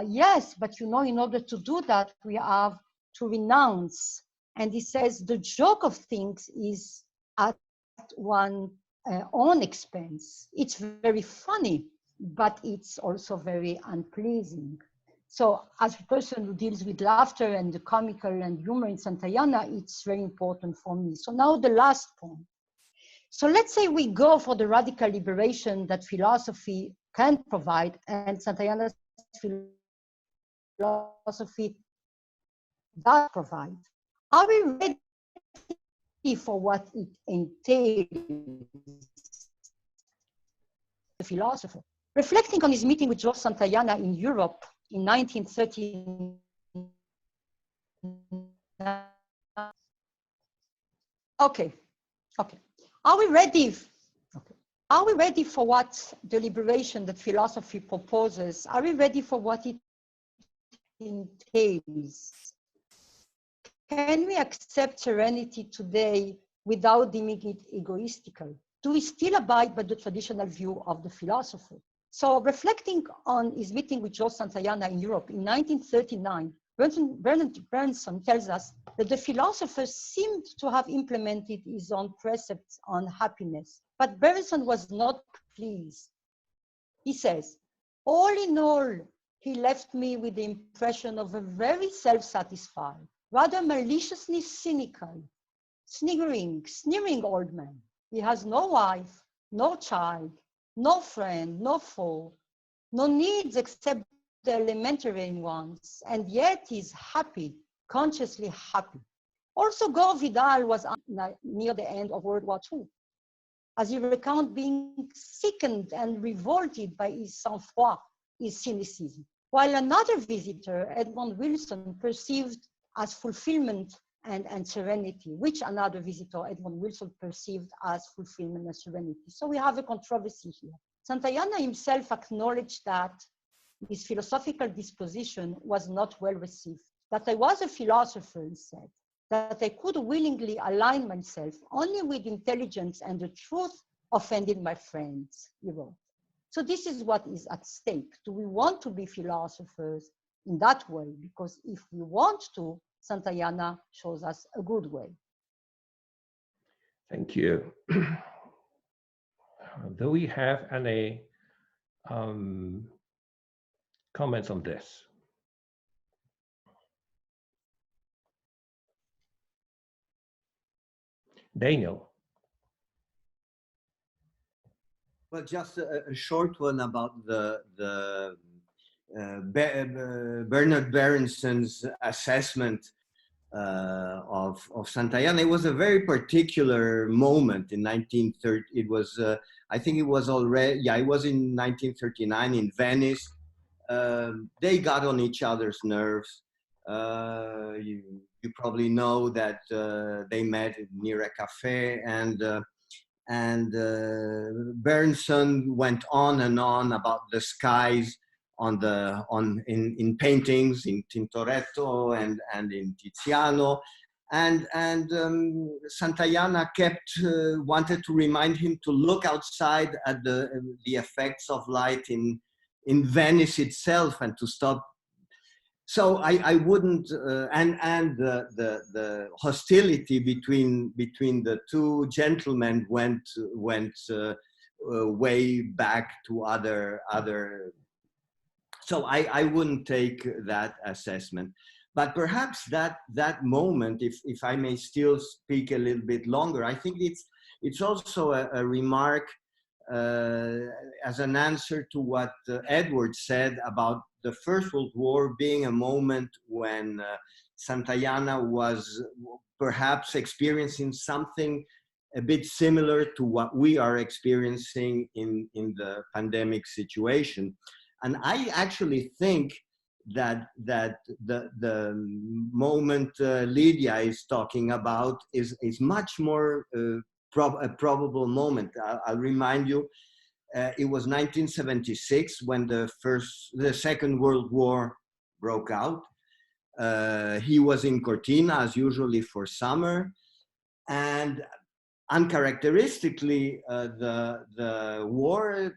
yes, but in order to do that, we have to renounce. And he says the joke of things is at one's own expense. It's very funny, but it's also very unpleasing. So as a person who deals with laughter and the comical and humor in Santayana, it's very important for me. So now the last point. So let's say we go for the radical liberation that philosophy can provide, and Santayana's philosophy does provide. Are we ready for what it entails? The philosopher, reflecting on his meeting with George Santayana in Europe in 1939. Okay. Are we ready? Okay. Are we ready for what the liberation that philosophy proposes? Are we ready for what it entails? Can we accept serenity today without deeming it egoistical? Do we still abide by the traditional view of the philosopher? So reflecting on his meeting with George Santayana in Europe in 1939, Bernard Berenson tells us that the philosopher seemed to have implemented his own precepts on happiness, but Berenson was not pleased. He says, all in all, he left me with the impression of a very self-satisfied, rather maliciously cynical, sneering old man. He has no wife, no child, no friend, no foe, no needs except the elementary ones, and yet he's happy, consciously happy. Also, Gore Vidal was near the end of World War II, as he recounts being sickened and revolted by his sang-froid, his cynicism, while another visitor, Edmund Wilson, perceived as fulfillment and serenity, which another visitor, Edmund Wilson, perceived as fulfillment and serenity. So we have a controversy here. Santayana himself acknowledged that his philosophical disposition was not well received, that I was a philosopher, he said, that I could willingly align myself only with intelligence and the truth offended my friends, he wrote. So this is what is at stake. Do we want to be philosophers in that way? Because if we want to, Santayana shows us a good way. Thank you. Do we have any comments on this? Daniel. Well, just a short one about the Bernard Berenson's assessment of Santayana. It was a very particular moment in 1930. It was, I think it was already, yeah, it was in 1939 in Venice. They got on each other's nerves. You probably know that they met near a cafe, and Berenson went on and on about the skies in paintings in Tintoretto and in Tiziano, and Santayana wanted to remind him to look outside at the effects of light in Venice itself and to stop. So I wouldn't, and the hostility between the two gentlemen went way back to other. So I wouldn't take that assessment, but perhaps that moment, if I may still speak a little bit longer, I think it's also a remark as an answer to what Edward said about the First World War being a moment when Santayana was perhaps experiencing something a bit similar to what we are experiencing in the pandemic situation. And I actually think that the moment Lydia is talking about is much more a probable moment. I'll remind you, it was 1976 when the Second World War broke out. He was in Cortina as usually for summer, and uncharacteristically, the war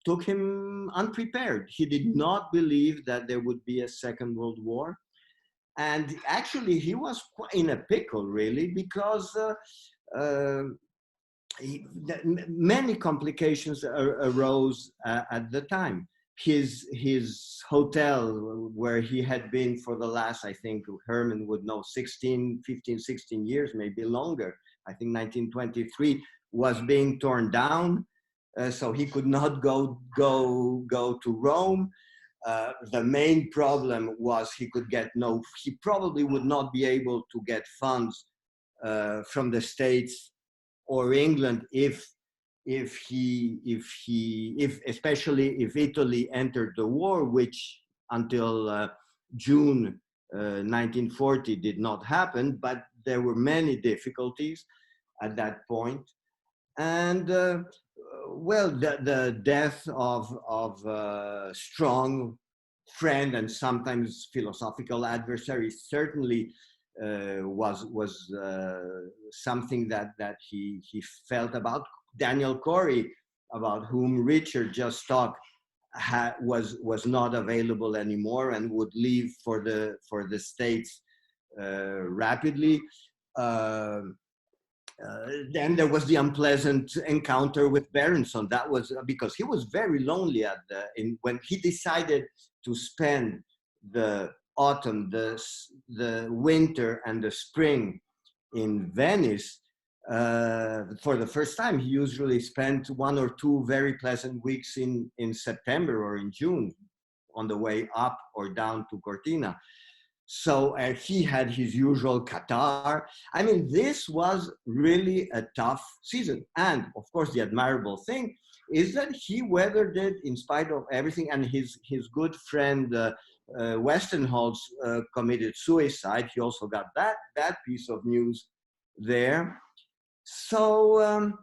took him unprepared. He did not believe that there would be a Second World War. And actually, he was quite in a pickle, really, because many complications arose at the time. His hotel, where he had been for the last, I think Herman would know, 15, 16 years, maybe longer, I think 1923, was being torn down. So he could not go to Rome. The main problem was he probably would not be able to get funds from the States or England especially if Italy entered the war, which until June 1940 did not happen, but there were many difficulties at that point. And well, the death of a strong friend and sometimes philosophical adversary certainly was something that he felt about. Daniel Corey, about whom Richard just talked, was not available anymore and would leave for the States rapidly. Then there was the unpleasant encounter with Berenson. That was because he was very lonely when he decided to spend the autumn, the winter and the spring in Venice. For the first time, he usually spent 1 or 2 very pleasant weeks in September or in June on the way up or down to Cortina. So he had his usual Qatar. I mean, this was really a tough season. And of course, the admirable thing is that he weathered it in spite of everything. And his good friend Westenholz committed suicide. He also got that piece of news there. So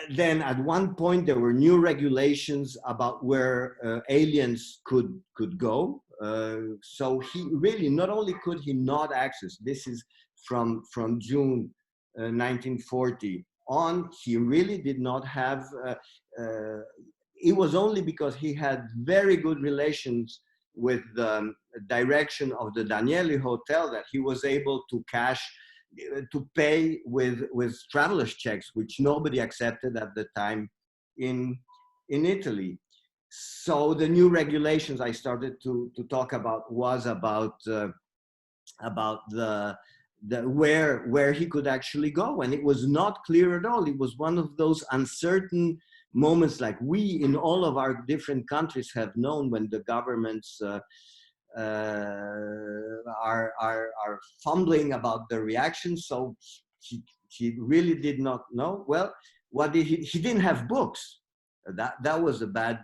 then at one point there were new regulations about where aliens could go. So he really, not only could he not access, this is from June 1940 on, he really did not have, it was only because he had very good relations with the direction of the Danieli Hotel that he was able to pay with traveler's checks, which nobody accepted at the time in Italy. So the new regulations I started to talk about was about where he could actually go, and it was not clear at all. It was one of those uncertain moments, like we in all of our different countries have known when the governments are fumbling about the reaction. So he really did not know. Well, he didn't have books. That was a bad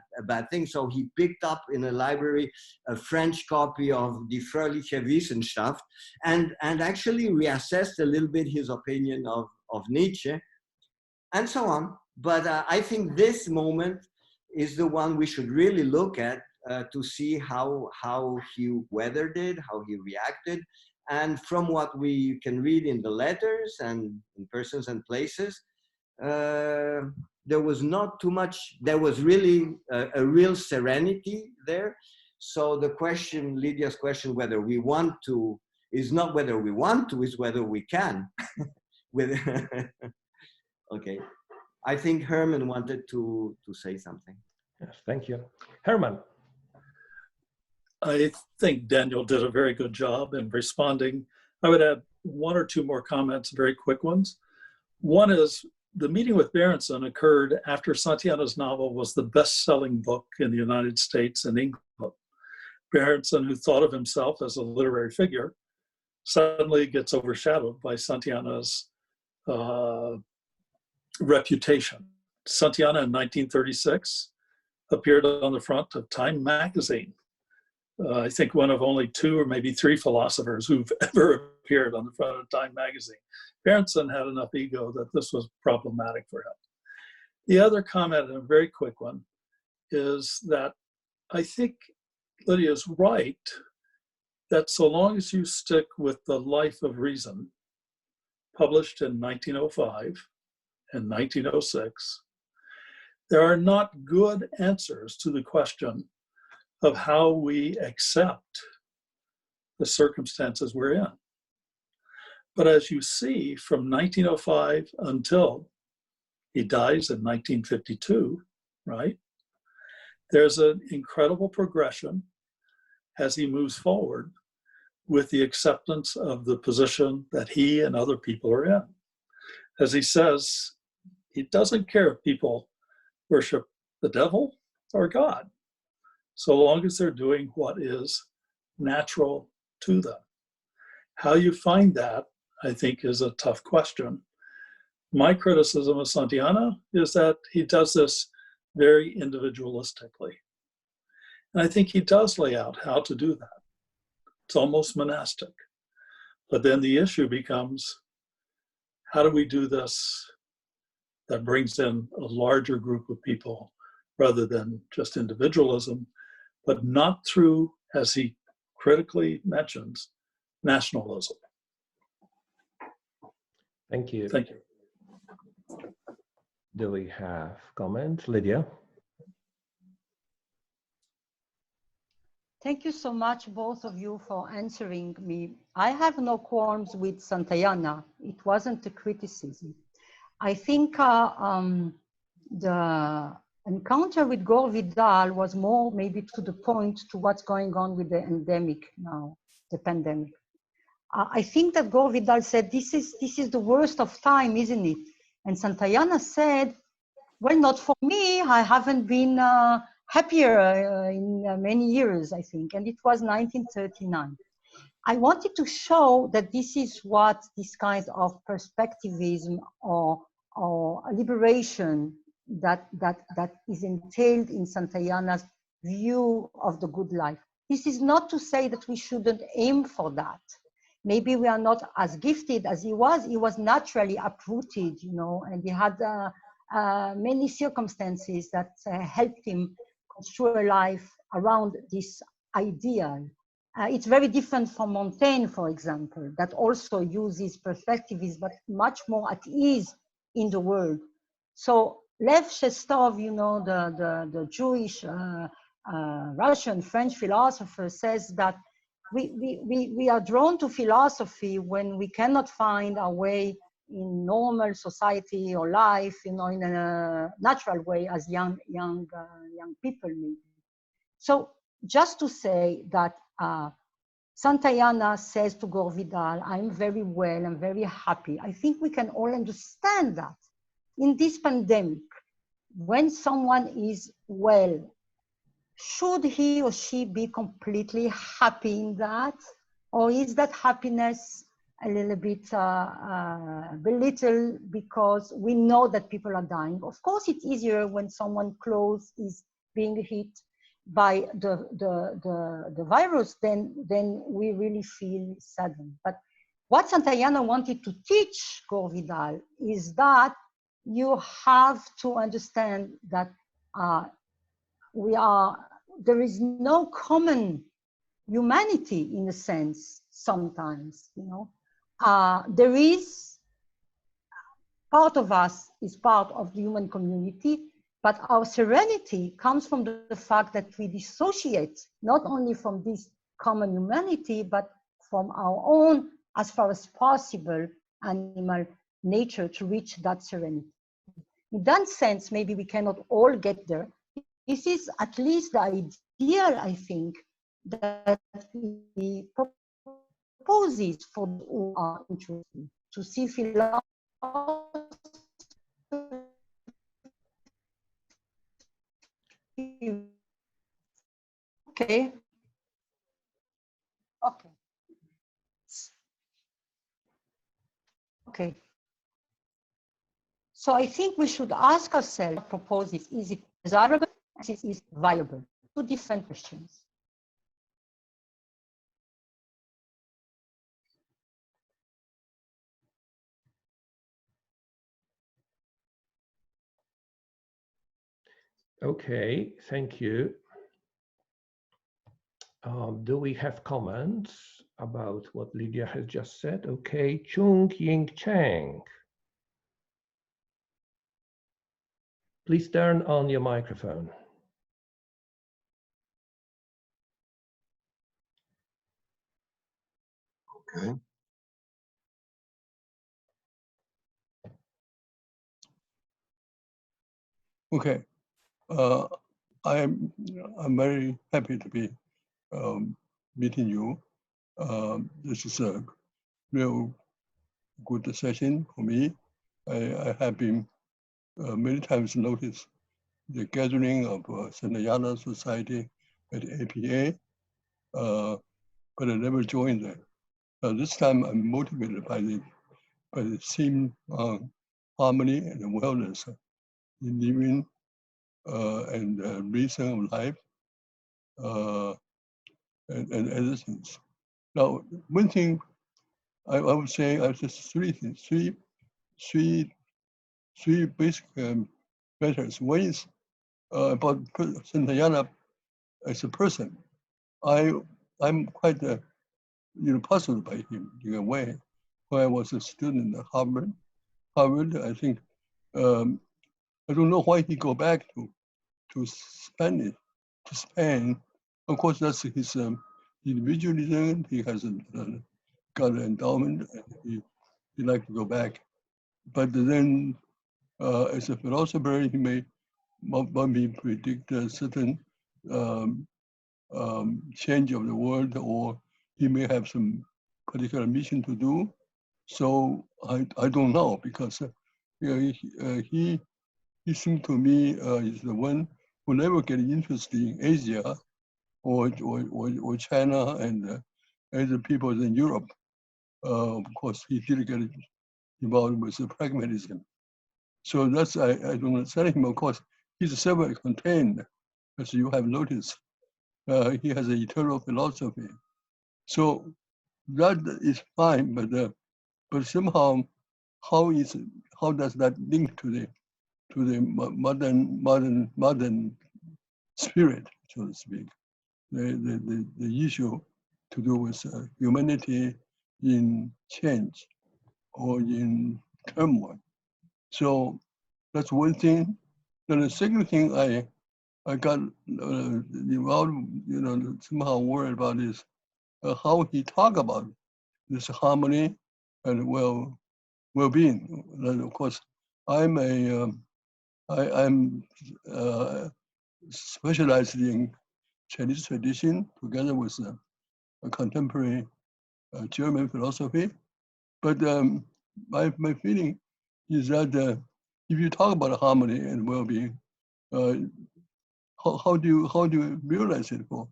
thing. So he picked up in a library a French copy of Die Fröhliche Wissenschaft and actually reassessed a little bit his opinion of Nietzsche and so on. But I think this moment is the one we should really look at to see how he weathered it, how he reacted. And from what we can read in the letters and in Persons and Places, there was not too much, there was really a real serenity there. So the question, Lydia's question, whether we want to, is not whether we want to, is whether we can. Okay. I think Herman wanted to say something. Yes, thank you. Herman. I think Daniel did a very good job in responding. I would add 1 or 2 more comments, very quick ones. One is, the meeting with Berenson occurred after Santayana's novel was the best-selling book in the United States and England. Berenson, who thought of himself as a literary figure, suddenly gets overshadowed by Santayana's reputation. Santayana in 1936 appeared on the front of Time magazine. I think one of only 2 or maybe 3 philosophers who've ever appeared on the front of Time magazine. Berenson had enough ego that this was problematic for him. The other comment, and a very quick one, is that I think Lydia's right that so long as you stick with The Life of Reason, published in 1905 and 1906, there are not good answers to the question of how we accept the circumstances we're in. But as you see, from 1905 until he dies in 1952, right? There's an incredible progression as he moves forward with the acceptance of the position that he and other people are in. As he says, he doesn't care if people worship the devil or God, so long as they're doing what is natural to them. How you find that, I think, is a tough question. My criticism of Santayana is that he does this very individualistically. And I think he does lay out how to do that. It's almost monastic. But then the issue becomes, how do we do this that brings in a larger group of people rather than just individualism, but not through, as he critically mentions, nationalism. Thank you. Thank you. Do we have comments? Lydia? Thank you so much, both of you, for answering me. I have no qualms with Santayana. It wasn't a criticism. I think the encounter with Gore Vidal was more maybe to the point to what's going on with the endemic now, the pandemic. I think that Gore Vidal said, this is the worst of time, isn't it? And Santayana said, well, not for me. I haven't been happier in many years, I think. And it was 1939. I wanted to show that this is what this kind of perspectivism or liberation that is entailed in Santayana's view of the good life. This is not to say that we shouldn't aim for that. Maybe we are not as gifted as he was. He was naturally uprooted, you know, and he had many circumstances that helped him construct a life around this ideal. It's very different from Montaigne, for example, that also uses perspectivism, but much more at ease in the world. So Lev Shestov, you know, the Jewish, Russian, French philosopher, says that we are drawn to philosophy when we cannot find our way in normal society or life, you know, in a natural way as young people maybe. So just to say that Santayana says to Gore Vidal, I'm very well, I'm very happy. I think we can all understand that in this pandemic, when someone is well, should he or she be completely happy in that? Or is that happiness a little bit belittled because we know that people are dying? Of course, it's easier when someone close is being hit by the virus, then we really feel saddened. But what Santayana wanted to teach Gore Vidal is that you have to understand that there is no common humanity in a sense sometimes, you know. There is, part of us is part of the human community, but our serenity comes from the fact that we dissociate not only from this common humanity, but from our own, as far as possible, animal nature to reach that serenity. In that sense, maybe we cannot all get there. This is at least the ideal, I think, that he proposes for those who are interested to see philosophy. Okay. Okay. Okay. So I think we should ask ourselves, propose this, is it desirable, is it viable? Two different questions. Okay, thank you. Do we have comments about what Lydia has just said? Okay, Chung Ying Chang. Please turn on your microphone. Okay. Okay. I'm very happy to be meeting you. This is a real good session for me. I have been many times noticed the gathering of Santayana Society at APA, but I never joined them. This time I'm motivated by the theme on harmony and wellness in living and reason of life and other things. Now, one thing I would say are just three things, three basic matters. One is about Santayana as a person. I'm quite puzzled by him in a way. When I was a student at Harvard, I think I don't know why he go back to Spain. Of course, that's his individualism. He has got an endowment, and he like to go back. But then, as a philosopher, he may predict a certain change of the world, or he may have some particular mission to do. So I don't know, because he seemed to me is the one who never get interested in Asia or China and other people in Europe. Of course, he did get involved with the pragmatism. So that's, I don't understand him. Of course, he's self-contained, as you have noticed. He has an eternal philosophy. So that is fine, but somehow, how does that link to the modern spirit, so to speak? The issue to do with humanity in change or in turmoil. So that's one thing. Then the second thing I got involved, somehow worried about is how he talk about this harmony and well-being. And of course, I'm specialized in Chinese tradition together with a contemporary German philosophy. But my feeling is that if you talk about harmony and well-being, how do you realize it for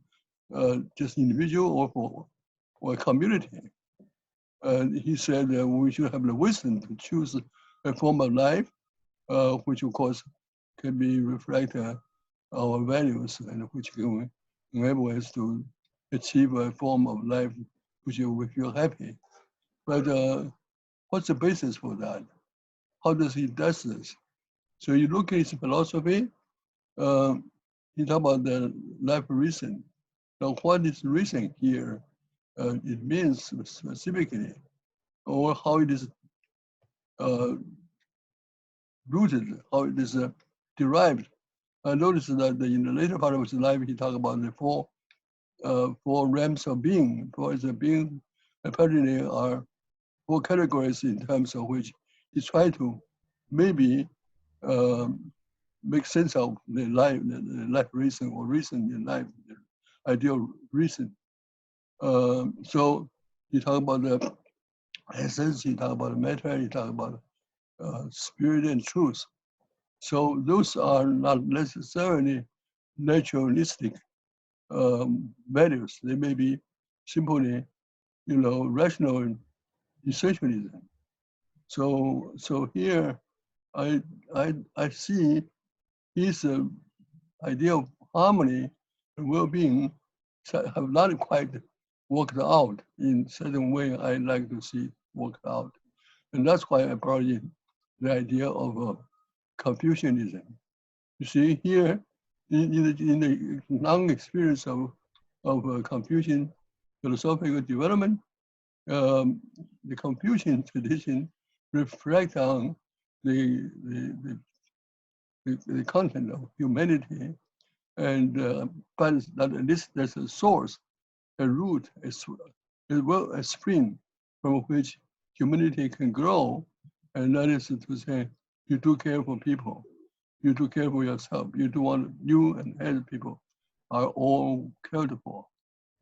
just individual or community? He said we should have the wisdom to choose a form of life, which of course can be reflect our values and which can enable us to achieve a form of life which we feel happy. But what's the basis for that? How does he do this? So you look at his philosophy, he talk about the life reason. Now, what is reason here? It means specifically, or how it is rooted, how it is derived. I noticed that in the later part of his life, he talked about the four realms of being. For the being apparently are four categories in terms of which he tried to maybe make sense of the life reason or reason in life, the ideal reason. So he talked about the essence, he talked about matter, he talked about spirit and truth. So those are not necessarily naturalistic values. They may be simply, rational essentialism. So here, I see his idea of harmony and well-being have not quite worked out in certain way I like to see worked out. And that's why I brought in the idea of Confucianism. You see here, in the long experience of Confucian philosophical development, the Confucian tradition reflects on the content of humanity, and but at least there's a source, a root, as well a spring from which humanity can grow, and that is to say, you do care for people, you do care for yourself, you do want you and other people are all cared for.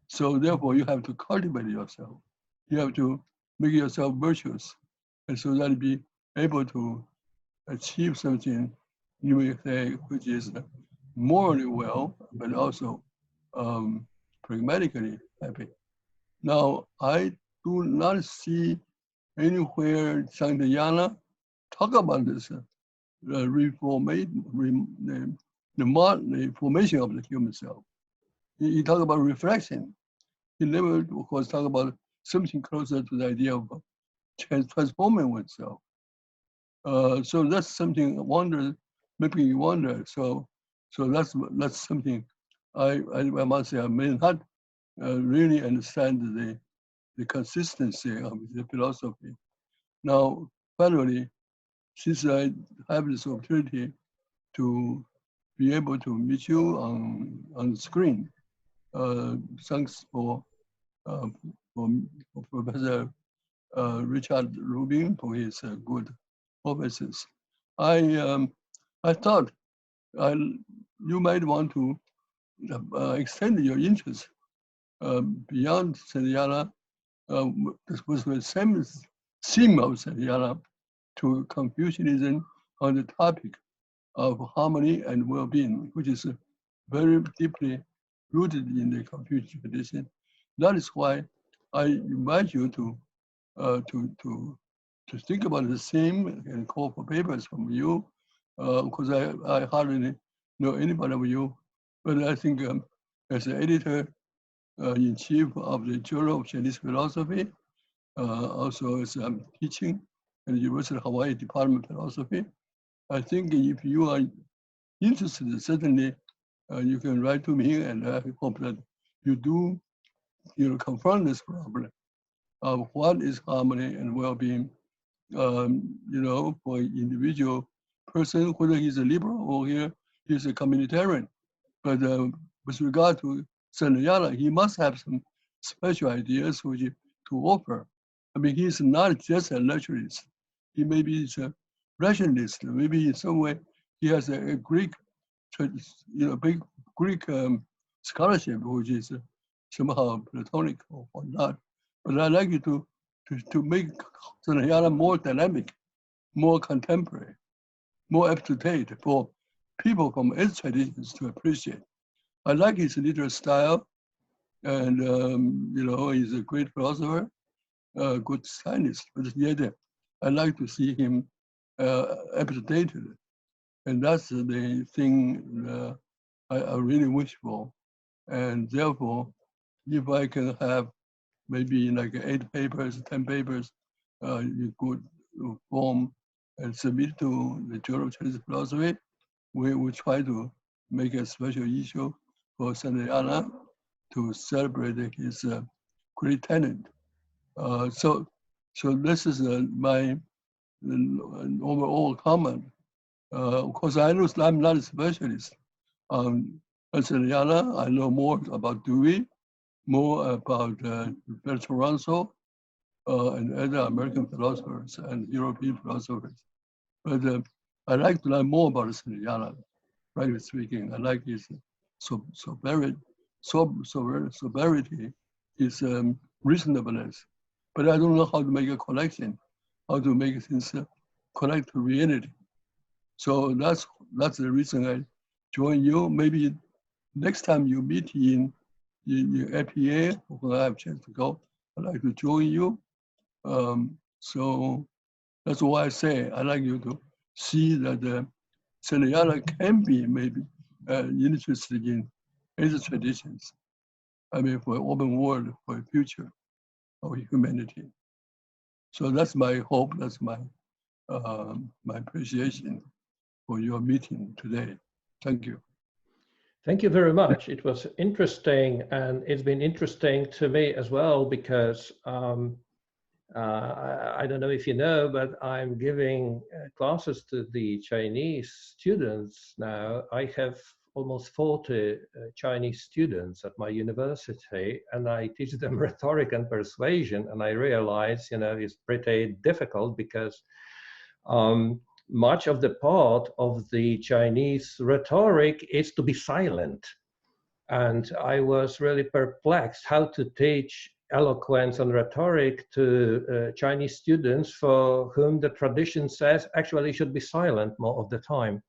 So therefore, you have to cultivate yourself. You have to make yourself virtuous, and so that you be able to achieve something, you may say, which is morally well, but also pragmatically happy. Now, I do not see anywhere Santayana talk about this the formation of the human self. He talked about reflection. He never, of course, talk about something closer to the idea of transforming oneself. So that's something I wonder, maybe you wonder. So that's something I must say I may not really understand the consistency of the philosophy. Now, finally, since I have this opportunity to be able to meet you on the screen, thanks for Professor Richard Rubin for his good offices. I thought you might want to extend your interest beyond Santayana, with the same theme of Santayana, to Confucianism on the topic of harmony and well-being, which is very deeply rooted in the Confucian tradition. That is why I invite you to think about the theme and call for papers from you, because I hardly know anybody of you, but I think as an editor-in-chief of the Journal of Chinese Philosophy, also as I'm teaching at the University of Hawaii Department of Philosophy, I think if you are interested, certainly you can write to me, and I hope that you do, confront this problem of what is harmony and well-being, for individual person, whether he's a liberal or he's a communitarian. But with regard to Santayana, he must have some special ideas which to offer. I mean, he's not just a naturalist. He maybe is a rationalist. Maybe in some way he has a Greek, big Greek scholarship, which is somehow Platonic or not. But I'd like you to make Santayana more dynamic, more contemporary, more up-to-date for people from its traditions to appreciate. I like his literary style, and he's a great philosopher, good scientist, but yet I like to see him up-to-date, and that's the thing I really wish for. And therefore, if I can have maybe like 8 papers, 10 papers, you could form and submit to the Journal of Chinese Philosophy. We will try to make a special issue for Santayana to celebrate his great talent. So this is my overall comment. Of course, I know I'm not a specialist on Santayana. I know more about Dewey, more about Bertrand Russell, and other American philosophers and European philosophers. But I like to learn more about Santayana, frankly speaking. I like his sobriety, his reasonableness. But I don't know how to make a connection, how to make things connect to reality. So that's the reason I join you. Maybe next time you meet in APA, when I have a chance to go, I'd like to join you. So that's why I say I'd like you to see that Santayana can be maybe interested in his traditions. I mean, for an open world, for a future of humanity. So that's my hope. That's my my appreciation for your meeting today. Thank you. Thank you very much. It was interesting, and it's been interesting to me as well because I don't know if you know, but I'm giving classes to the Chinese students now. I have almost 40 Chinese students at my university, and I teach them rhetoric and persuasion. And I realize, you know, it's pretty difficult because much of the part of the Chinese rhetoric is to be silent. And I was really perplexed how to teach eloquence and rhetoric to Chinese students for whom the tradition says actually should be silent more of the time.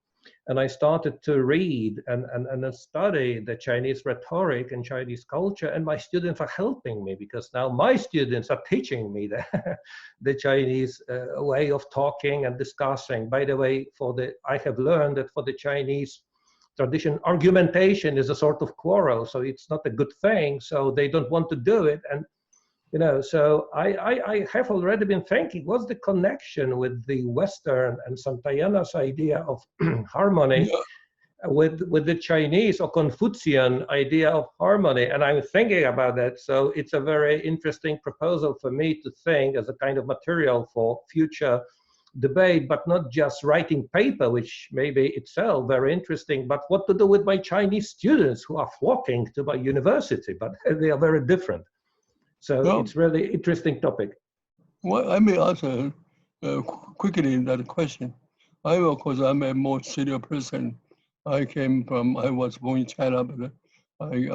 And I started to read and study the Chinese rhetoric and Chinese culture, and my students are helping me because now my students are teaching me the Chinese way of talking and discussing. By the way, I have learned that for the Chinese tradition, argumentation is a sort of quarrel, so it's not a good thing, so they don't want to do it. And you know, so I have already been thinking, what's the connection with the Western and Santayana's idea of harmony with the Chinese or Confucian idea of harmony? And I'm thinking about that. So it's a very interesting proposal for me to think as a kind of material for future debate, but not just writing paper, which may be itself very interesting, but what to do with my Chinese students who are flocking to my university, but they are very different. So it's really interesting topic. Well, I may answer quickly that question. Of course, I'm a more senior person. I was born in China, but I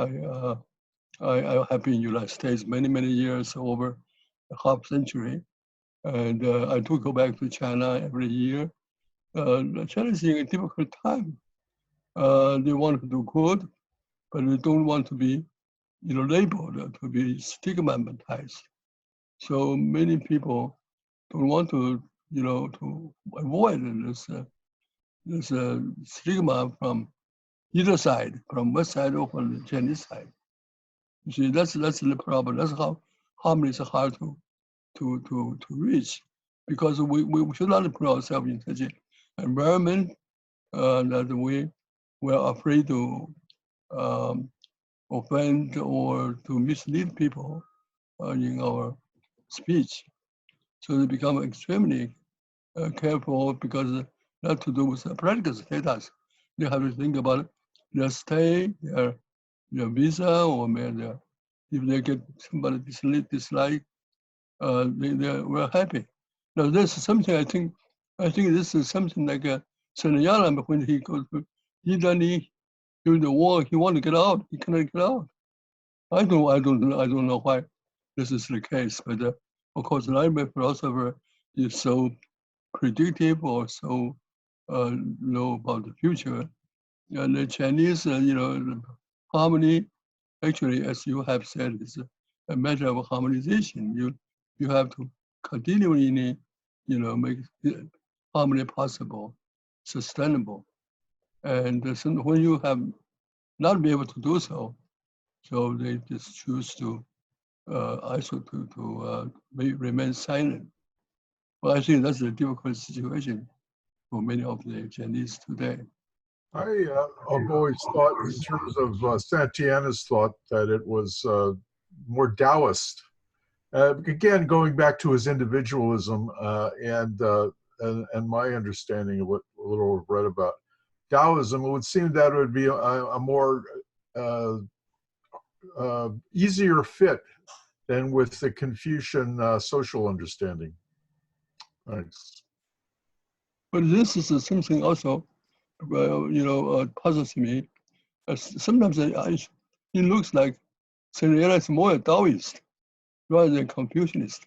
have been in the United States many years, over a half century. And I do go back to China every year. China is in a difficult time. They want to do good, but they don't want to be, you know, labeled, to be stigmatized. So many people don't want to, you know, to avoid this stigma from either side, from West side or from the Chinese side. You see, that's the problem. That's how harmony is hard to reach, because we should not put ourselves in such an environment that we're afraid to offend or to mislead people in our speech. So they become extremely careful, because not to do with practical status. They have to think about their stay, their visa, or if they get somebody dislike, we're happy. Now this is something I think this is something like Santayana, when he goes to Italy during the war, he wanted to get out, he cannot get out. I don't know why this is the case, but of course, the American philosopher is so predictive or so know about the future. And the Chinese, you know, harmony, actually, as you have said, is a matter of harmonization. You have to continually, you know, make harmony possible, sustainable. And when you have not be able to do so, so they just choose to remain silent. Well, I think that's a difficult situation for many of the Chinese today. I've always thought, in terms of Santayana's thought, that it was more Taoist. Again, going back to his individualism and my understanding of what a little I've read about Taoism, it would seem that it would be a more easier fit than with the Confucian social understanding. Thanks. But this is something also, you know, puzzles me. Sometimes it looks like Santayana is more a Taoist rather than Confucianist,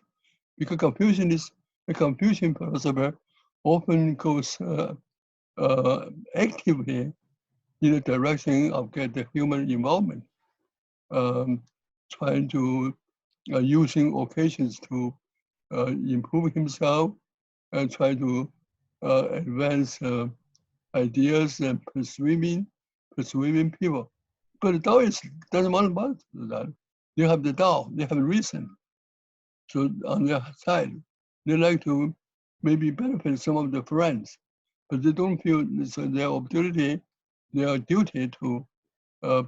because the Confucian philosopher often goes actively in the direction of get the human involvement, trying to using occasions to improve himself and try to advanced ideas and persuading people. But the Taoists doesn't want about that. They have the Tao, they have reason. So on their side, they like to maybe benefit some of the friends, but they don't feel it's their opportunity, their duty to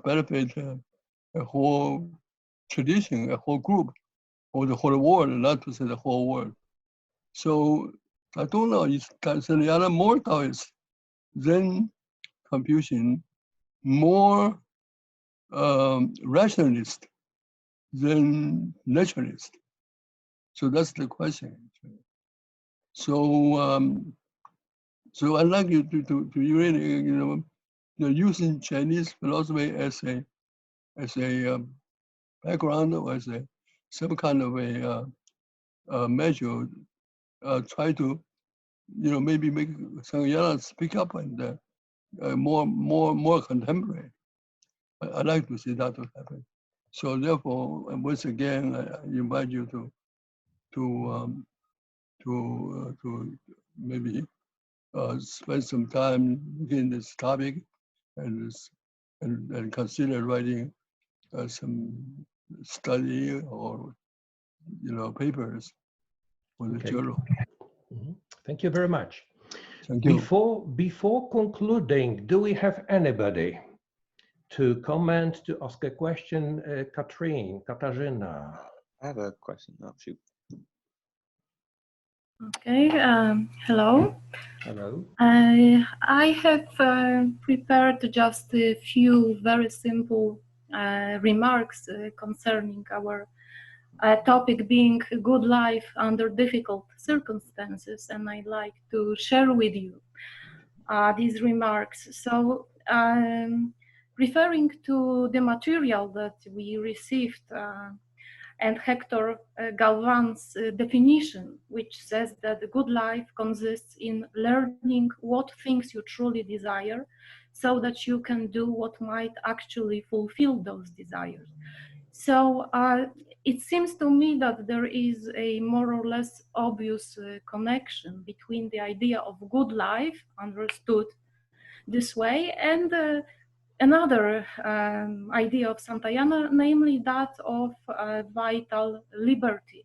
benefit a whole tradition, a whole group, or the whole world, not to say the whole world. So I don't know, is Santayana more Taoist than Confucian, more rationalist than naturalist? So that's the question. So so I'd like you to really, using Chinese philosophy as a background or as some kind of a measure, try to maybe make Santayana speak up and more contemporary. I'd like to see that to happen. So therefore, once again, I invite you to maybe spend some time looking at this topic and consider writing some study or papers for the journal. Thank you very much. Thank you. Before concluding, do we have anybody to comment, to ask a question? Katarzyna. I have a question. Oh, shoot. Okay, hello. Hello. I have prepared just a few very simple remarks concerning our topic being a good life under difficult circumstances, and I'd like to share with you these remarks. So, referring to the material that we received and Hector Galvan's definition, which says that the good life consists in learning what things you truly desire so that you can do what might actually fulfill those desires. So it seems to me that there is a more or less obvious connection between the idea of good life, understood this way, and another idea of Santayana, namely that of vital liberty,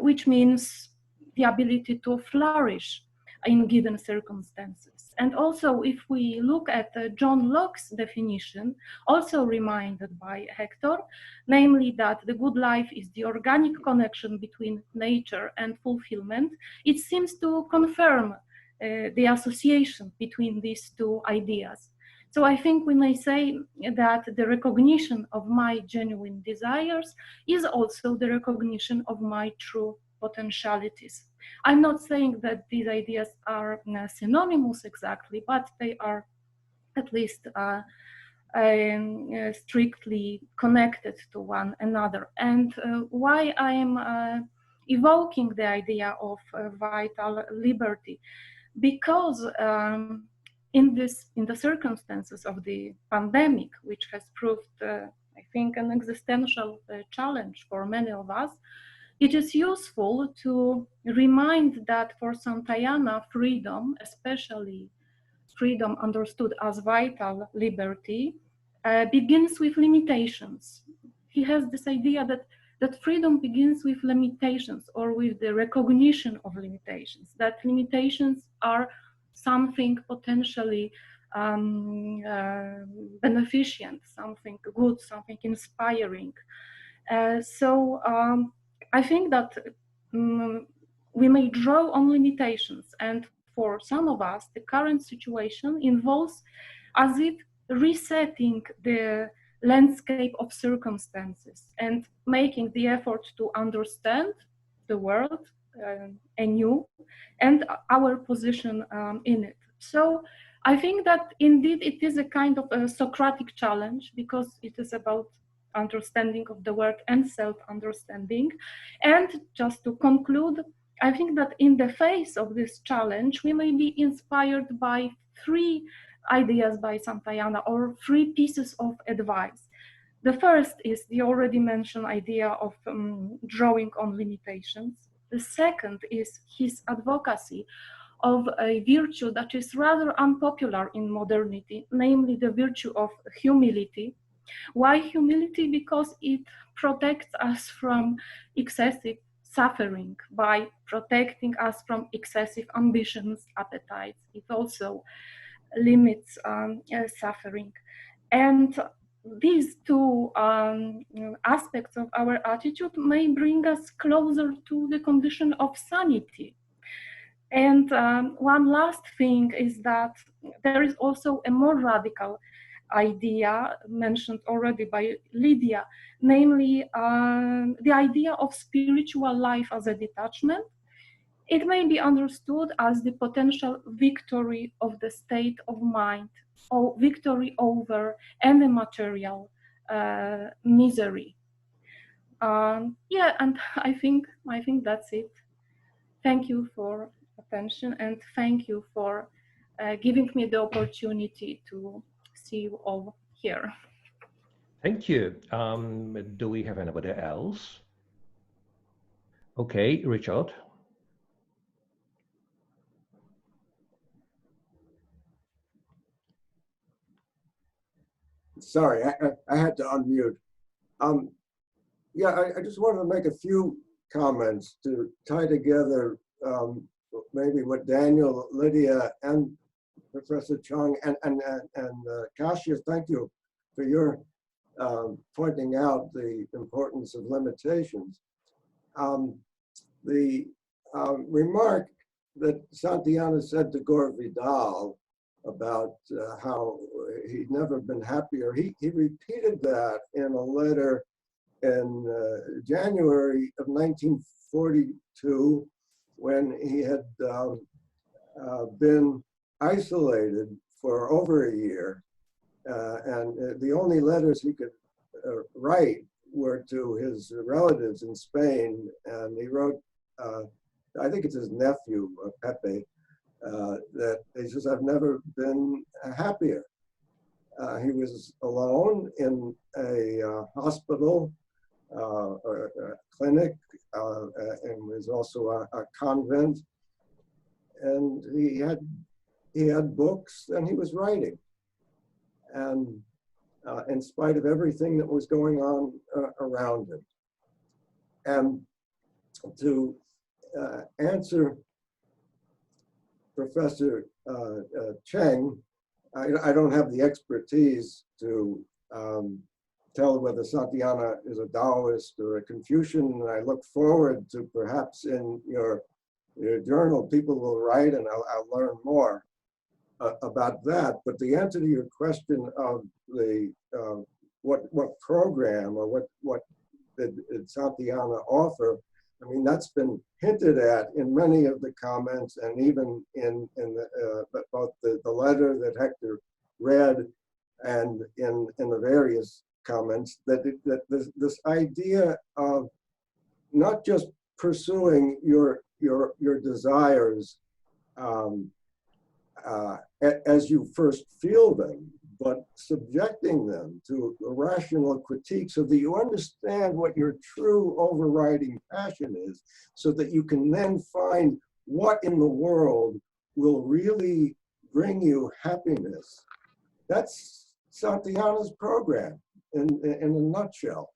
which means the ability to flourish in given circumstances. And also, if we look at John Locke's definition, also reminded by Hector, namely that the good life is the organic connection between nature and fulfillment, it seems to confirm the association between these two ideas. So I think we may say that the recognition of my genuine desires is also the recognition of my true potentialities. I'm not saying that these ideas are synonymous exactly, but they are at least strictly connected to one another. And why I am evoking the idea of vital liberty? Because in the circumstances of the pandemic, which has proved, I think, an existential challenge for many of us, it is useful to remind that for Santayana, freedom, especially freedom understood as vital liberty, begins with limitations. He has this idea that freedom begins with limitations, or with the recognition of limitations, that limitations are something potentially beneficent, something good, something inspiring. So I think that we may draw on limitations, and for some of us, the current situation involves as if resetting the landscape of circumstances and making the effort to understand the world anew and our position in it. So I think that indeed it is a kind of a Socratic challenge, because it is about understanding of the world and self-understanding. And just to conclude, I think that in the face of this challenge, we may be inspired by three ideas by Santayana, or three pieces of advice. The first is the already mentioned idea of drawing on limitations. The second is his advocacy of a virtue that is rather unpopular in modernity, namely the virtue of humility. Why humility? Because it protects us from excessive suffering by protecting us from excessive ambitions, appetites. It also limits suffering. And these two aspects of our attitude may bring us closer to the condition of sanity. And one last thing is that there is also a more radical idea mentioned already by Lydia, namely the idea of spiritual life as a detachment. It may be understood as the potential victory of the state of mind, or victory over any material misery. Yeah, and I think that's it. Thank you for attention, and thank you for giving me the opportunity to see you all here. Thank you. Do we have anybody else? Okay, Richard. Sorry, I had to unmute. Yeah, I just wanted to make a few comments to tie together maybe what Daniel, Lydia, and Professor Chung and Kasia, thank you for your pointing out the importance of limitations. The remark that Santayana said to Gore Vidal about how he'd never been happier, he repeated that in a letter in January of 1942 when he had been isolated for over a year. And the only letters he could write were to his relatives in Spain. And he wrote, I think it's his nephew, Pepe, that he says, I've never been happier. He was alone in a hospital or a clinic, and was also a convent. And he had books and he was writing. And in spite of everything that was going on around him. And to answer Professor Cheng, I don't have the expertise to tell whether Santayana is a Taoist or a Confucian, and I look forward to perhaps in your journal, people will write and I'll learn more about that. But the answer to your question of the what program or what did Santayana offer, I mean, that's been hinted at in many of the comments, and even in both the letter that Hector read and in the various comments, that this idea of not just pursuing your desires as you first feel them, but subjecting them to a rational critique so that you understand what your true overriding passion is, so that you can then find what in the world will really bring you happiness. That's Santayana's program in a nutshell.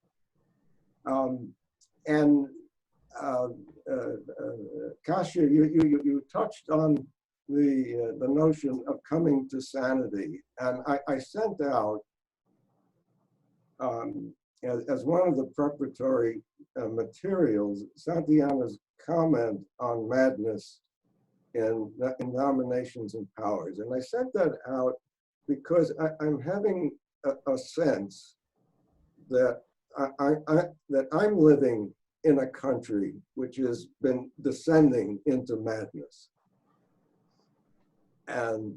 Kasia, you touched on the notion of coming to sanity, and I sent out as one of the preparatory materials Santayana's comment on madness in Nominations and Powers, and I sent that out because I'm having a sense that that I'm living in a country which has been descending into madness. And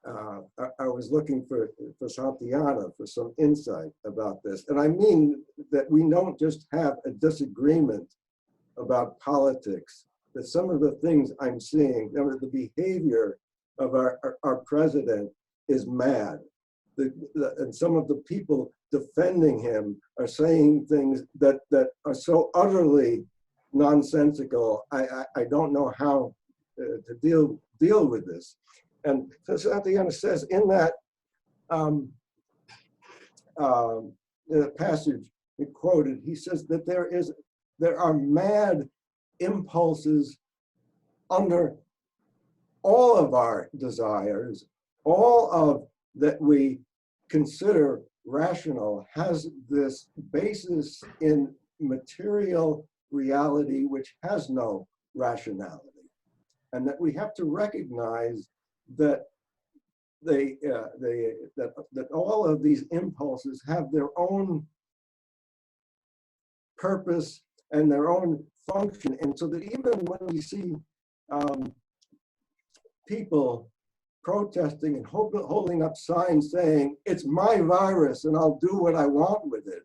I was looking for Santayana for some insight about this. And I mean that we don't just have a disagreement about politics, that some of the things I'm seeing, the behavior of our president is mad. And some of the people defending him are saying things that are so utterly nonsensical. I don't know how deal with this. And Santayana says in that the passage he quoted, he says that there are mad impulses under all of our desires, all of that we consider rational has this basis in material reality which has no rationality, and that we have to recognize that that all of these impulses have their own purpose and their own function, and so that even when we see people protesting and holding up signs saying, "It's my virus and I'll do what I want with it."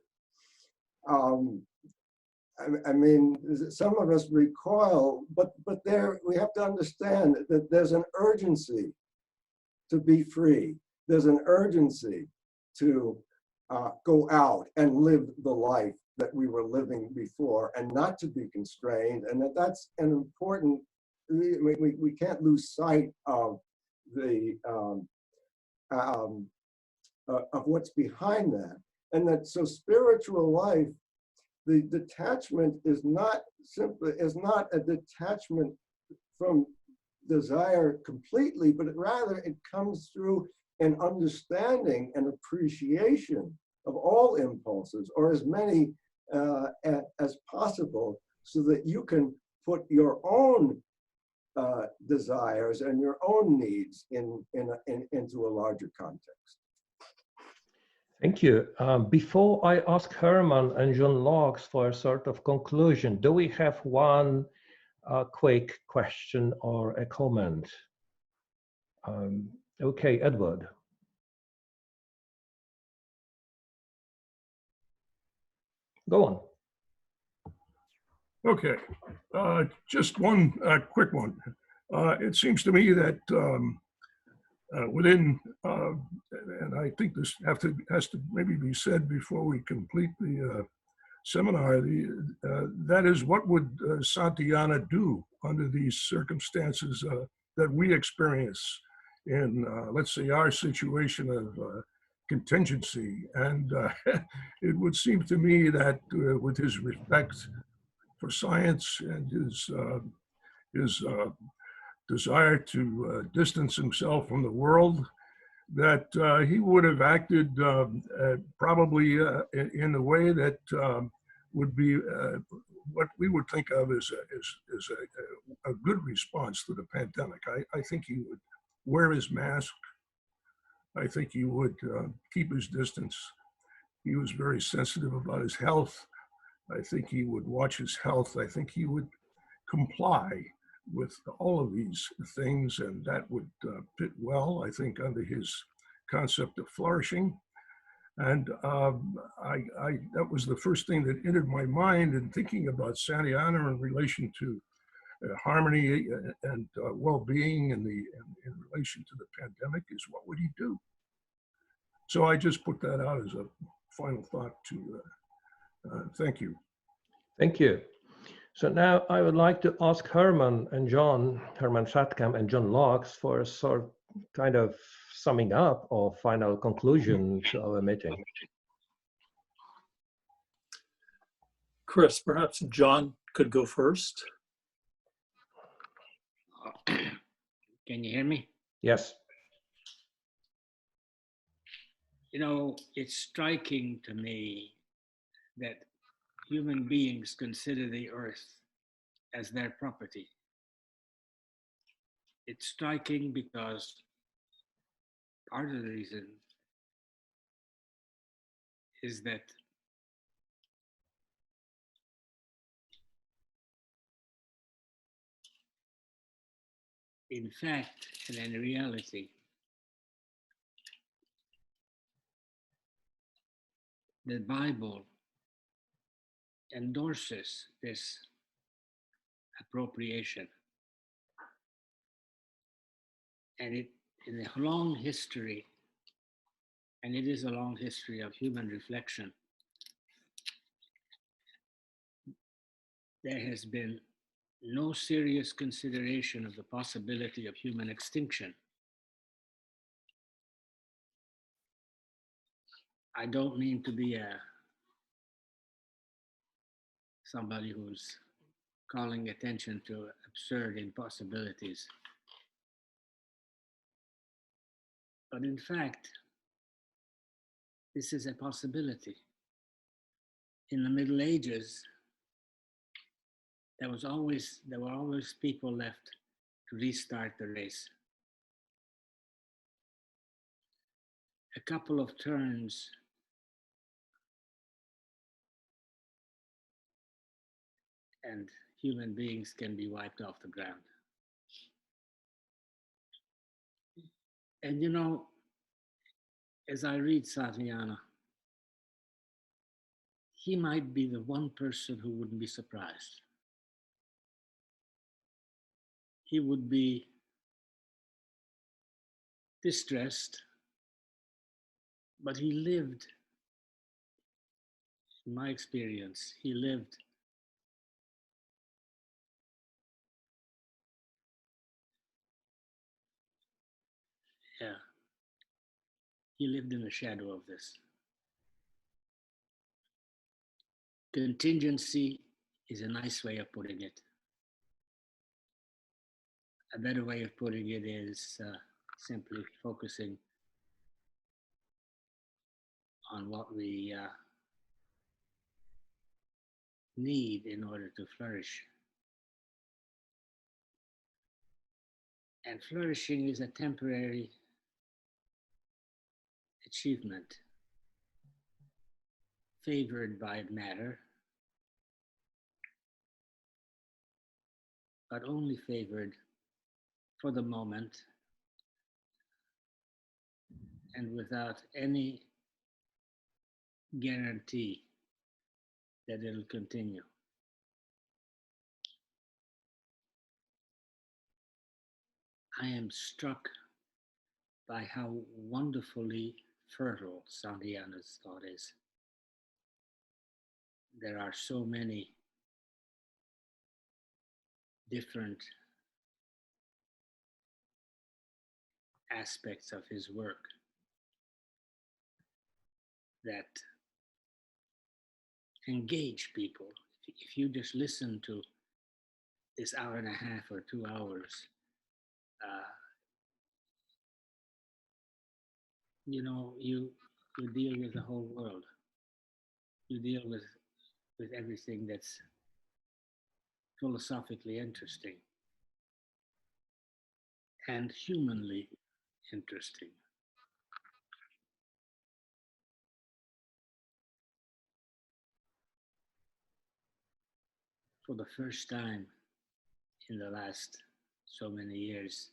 I mean, some of us recoil, but there we have to understand that there's an urgency to be free. There's an urgency to go out and live the life that we were living before and not to be constrained, and that's an important, we can't lose sight of the of what's behind that. And that so spiritual life, the detachment is not a detachment from desire completely, but rather it comes through an understanding and appreciation of all impulses, or as many as possible, so that you can put your own desires and your own needs into a larger context. Thank you. Before I ask Herman and John Locks for a sort of conclusion, do we have one quick question or a comment? Okay, Edward. Go on. Okay, just one quick one. It seems to me that within, and I think this has to maybe be said before we complete the seminar, that is, what would Santayana do under these circumstances that we experience in, let's say, our situation of contingency? And it would seem to me that with his respect for science and his desire to distance himself from the world, that he would have acted probably in a way that would be what we would think of as a good response to the pandemic. I think he would wear his mask. I think he would keep his distance. He was very sensitive about his health. I think he would watch his health. I think he would comply with all of these things, and that would fit well, I think, under his concept of flourishing. And that was the first thing that entered my mind in thinking about Santayana in relation to harmony and well-being in relation to the pandemic, is what would he do? So I just put that out as a final thought to thank you. Thank you. So now I would like to ask Herman Satkam and John Locks for a sort kind of summing up or final conclusion to our meeting. Chris, perhaps John could go first. Can you hear me? Yes. You know, it's striking to me that human beings consider the earth as their property. It's striking because part of the reason is that in fact and in reality, the Bible endorses this appropriation. And in a long history, and it is a long history of human reflection, there has been no serious consideration of the possibility of human extinction. I don't mean to be somebody who's calling attention to absurd impossibilities. But in fact, this is a possibility. In the Middle Ages, there were always people left to restart the race. A couple of turns and human beings can be wiped off the ground. And you know, as I read Santayana, he might be the one person who wouldn't be surprised. He would be distressed, but he lived, in my experience, he lived in the shadow of this. Contingency is a nice way of putting it. A better way of putting it is simply focusing on what we need in order to flourish. And flourishing is a temporary achievement favored by matter, but only favored for the moment and without any guarantee that it'll continue. I am struck by how wonderfully fertile Santayana's thought is. There are so many different aspects of his work that engage people. If you just listen to this hour and a half or 2 hours, you know, you deal with the whole world. You deal with everything that's philosophically interesting and humanly interesting. For the first time in the last so many years,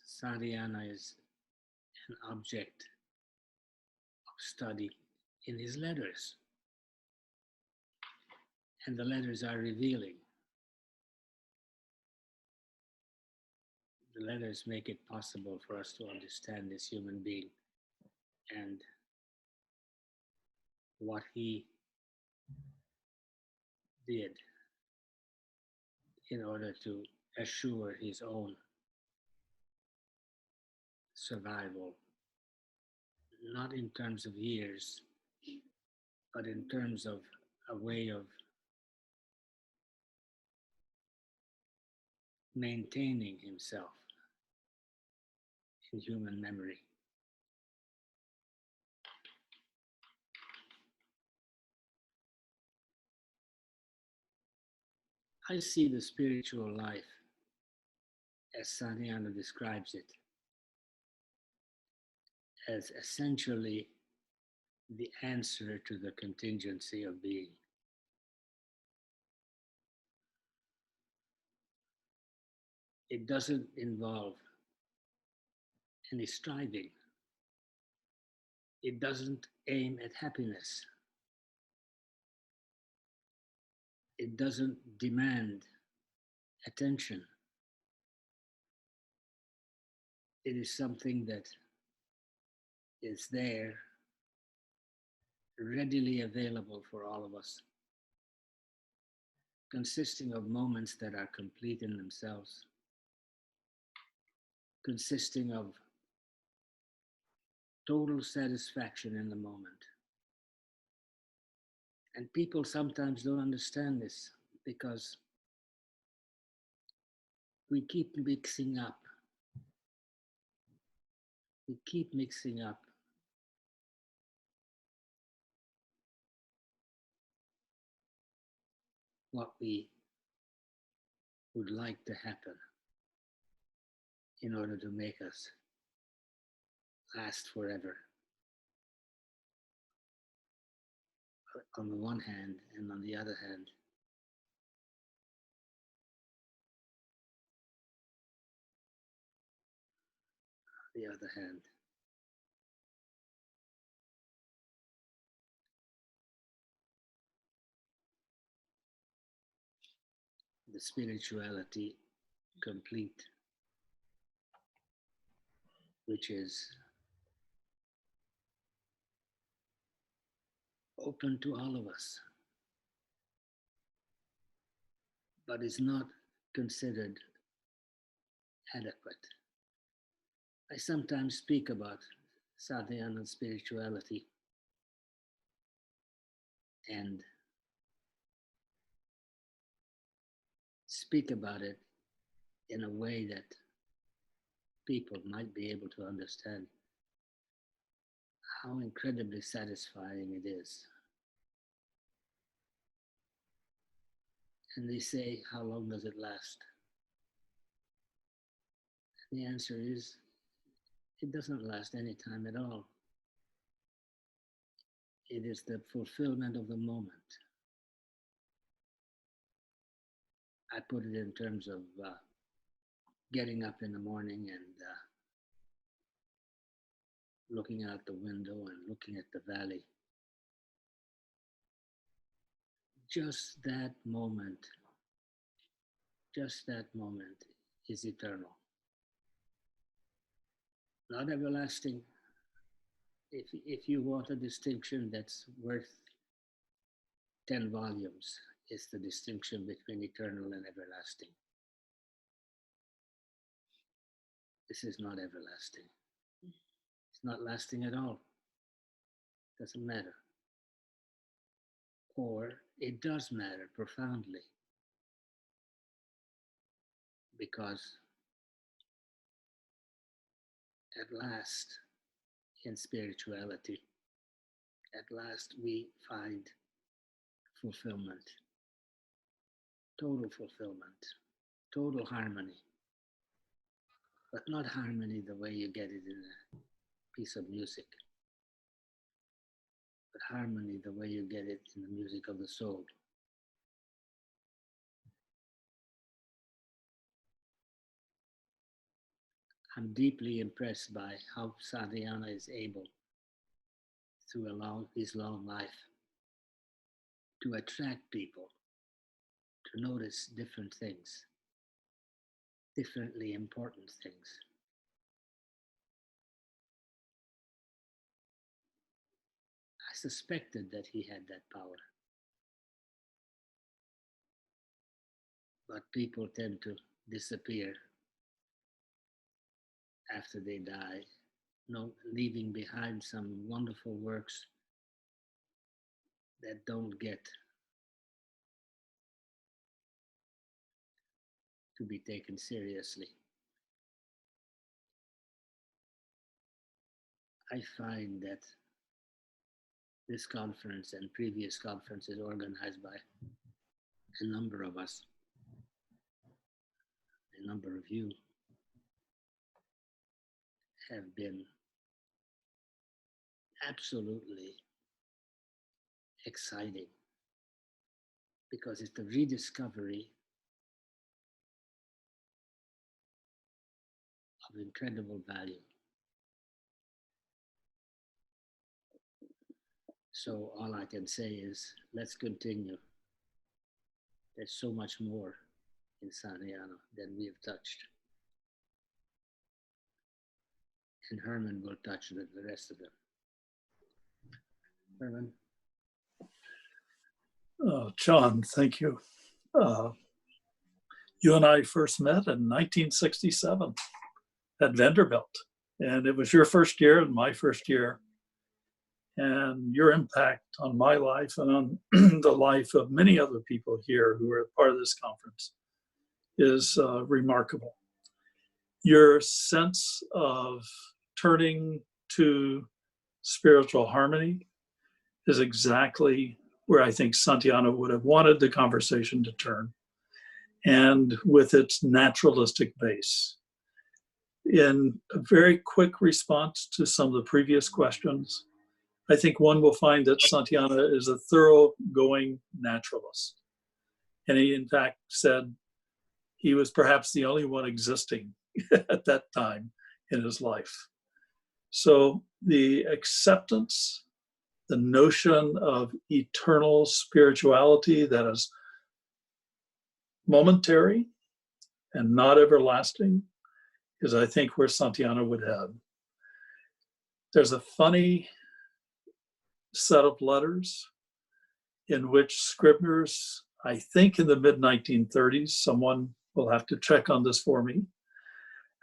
Santayana is an object of study in his letters. And the letters are revealing. The letters make it possible for us to understand this human being and what he did in order to assure his own survival, not in terms of years, but in terms of a way of maintaining himself in human memory. I see the spiritual life, as Santayana describes it, as essentially the answer to the contingency of being. It doesn't involve any striving. It doesn't aim at happiness. It doesn't demand attention. It is something that is there, readily available for all of us. consisting of moments that are complete in themselves, consisting of total satisfaction in the moment. And people sometimes don't understand this because we keep mixing up. We keep mixing up what we would like to happen in order to make us last forever. On the one hand, and on the other hand, the spirituality complete, which is open to all of us, but is not considered adequate. I sometimes speak about Santayana spirituality and speak about it in a way that people might be able to understand how incredibly satisfying it is. And they say, how long does it last? And the answer is, it doesn't last any time at all. It is the fulfillment of the moment. I put it in terms of getting up in the morning and looking out the window and looking at the valley. Just that moment is eternal. Not everlasting. If you want a distinction that's worth 10 volumes, it's the distinction between eternal and everlasting. This is not everlasting. It's not lasting at all. Doesn't matter. Or it does matter profoundly, because at last, in spirituality, at last we find fulfillment, total harmony, but not harmony the way you get it in a piece of music, but harmony the way you get it in the music of the soul. I'm deeply impressed by how Santayana is able, through his long life, to attract people to notice different things, differently important things. I suspected that he had that power. But people tend to disappear after they die, leaving behind some wonderful works that don't get to be taken seriously. I find that this conference and previous conferences organized by a number of us, a number of you, have been absolutely exciting, because it's the rediscovery of incredible value. So all I can say is, let's continue. There's so much more in Santayana than we have touched. And Herman will touch the rest of them. Herman? John, thank you. You and I first met in 1967 at Vanderbilt. And it was your first year and my first year. And your impact on my life and on the life of many other people here who are part of this conference is remarkable. Your sense of turning to spiritual harmony is exactly where I think Santayana would have wanted the conversation to turn, and with its naturalistic base. In a very quick response to some of the previous questions, I think one will find that Santayana is a thoroughgoing naturalist. And he, in fact, said he was perhaps the only one existing at that time in his life. So the acceptance, the notion of eternal spirituality that is momentary and not everlasting is, I think, where Santayana would head. There's a funny set of letters in which scriveners, I think in the mid-1930s, someone will have to check on this for me,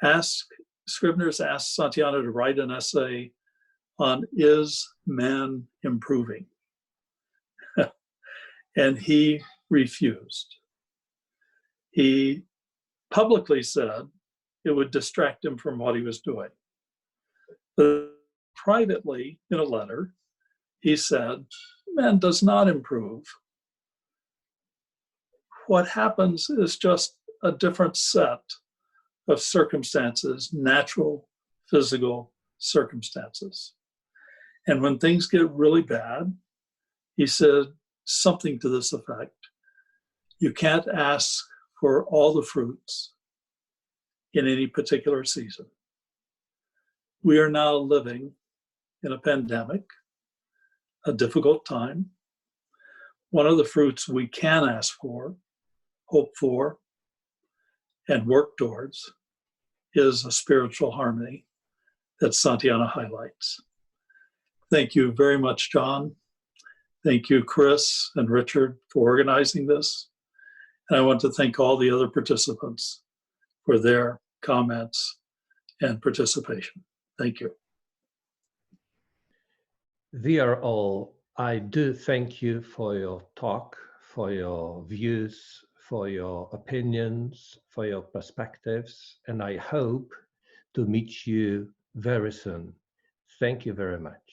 scriveners asked Santayana to write an essay on is man improving? And he refused. He publicly said it would distract him from what he was doing. But privately, in a letter, he said, man does not improve. What happens is just a different set of circumstances, natural, physical circumstances. And when things get really bad, he said something to this effect: you can't ask for all the fruits in any particular season. We are now living in a pandemic, a difficult time. One of the fruits we can ask for, hope for, and work towards is a spiritual harmony that Santayana highlights. Thank you very much, John. Thank you, Chris and Richard, for organizing this. And I want to thank all the other participants for their comments and participation. Thank you. Dear all, I do thank you for your talk, for your views, for your opinions, for your perspectives, and I hope to meet you very soon. Thank you very much.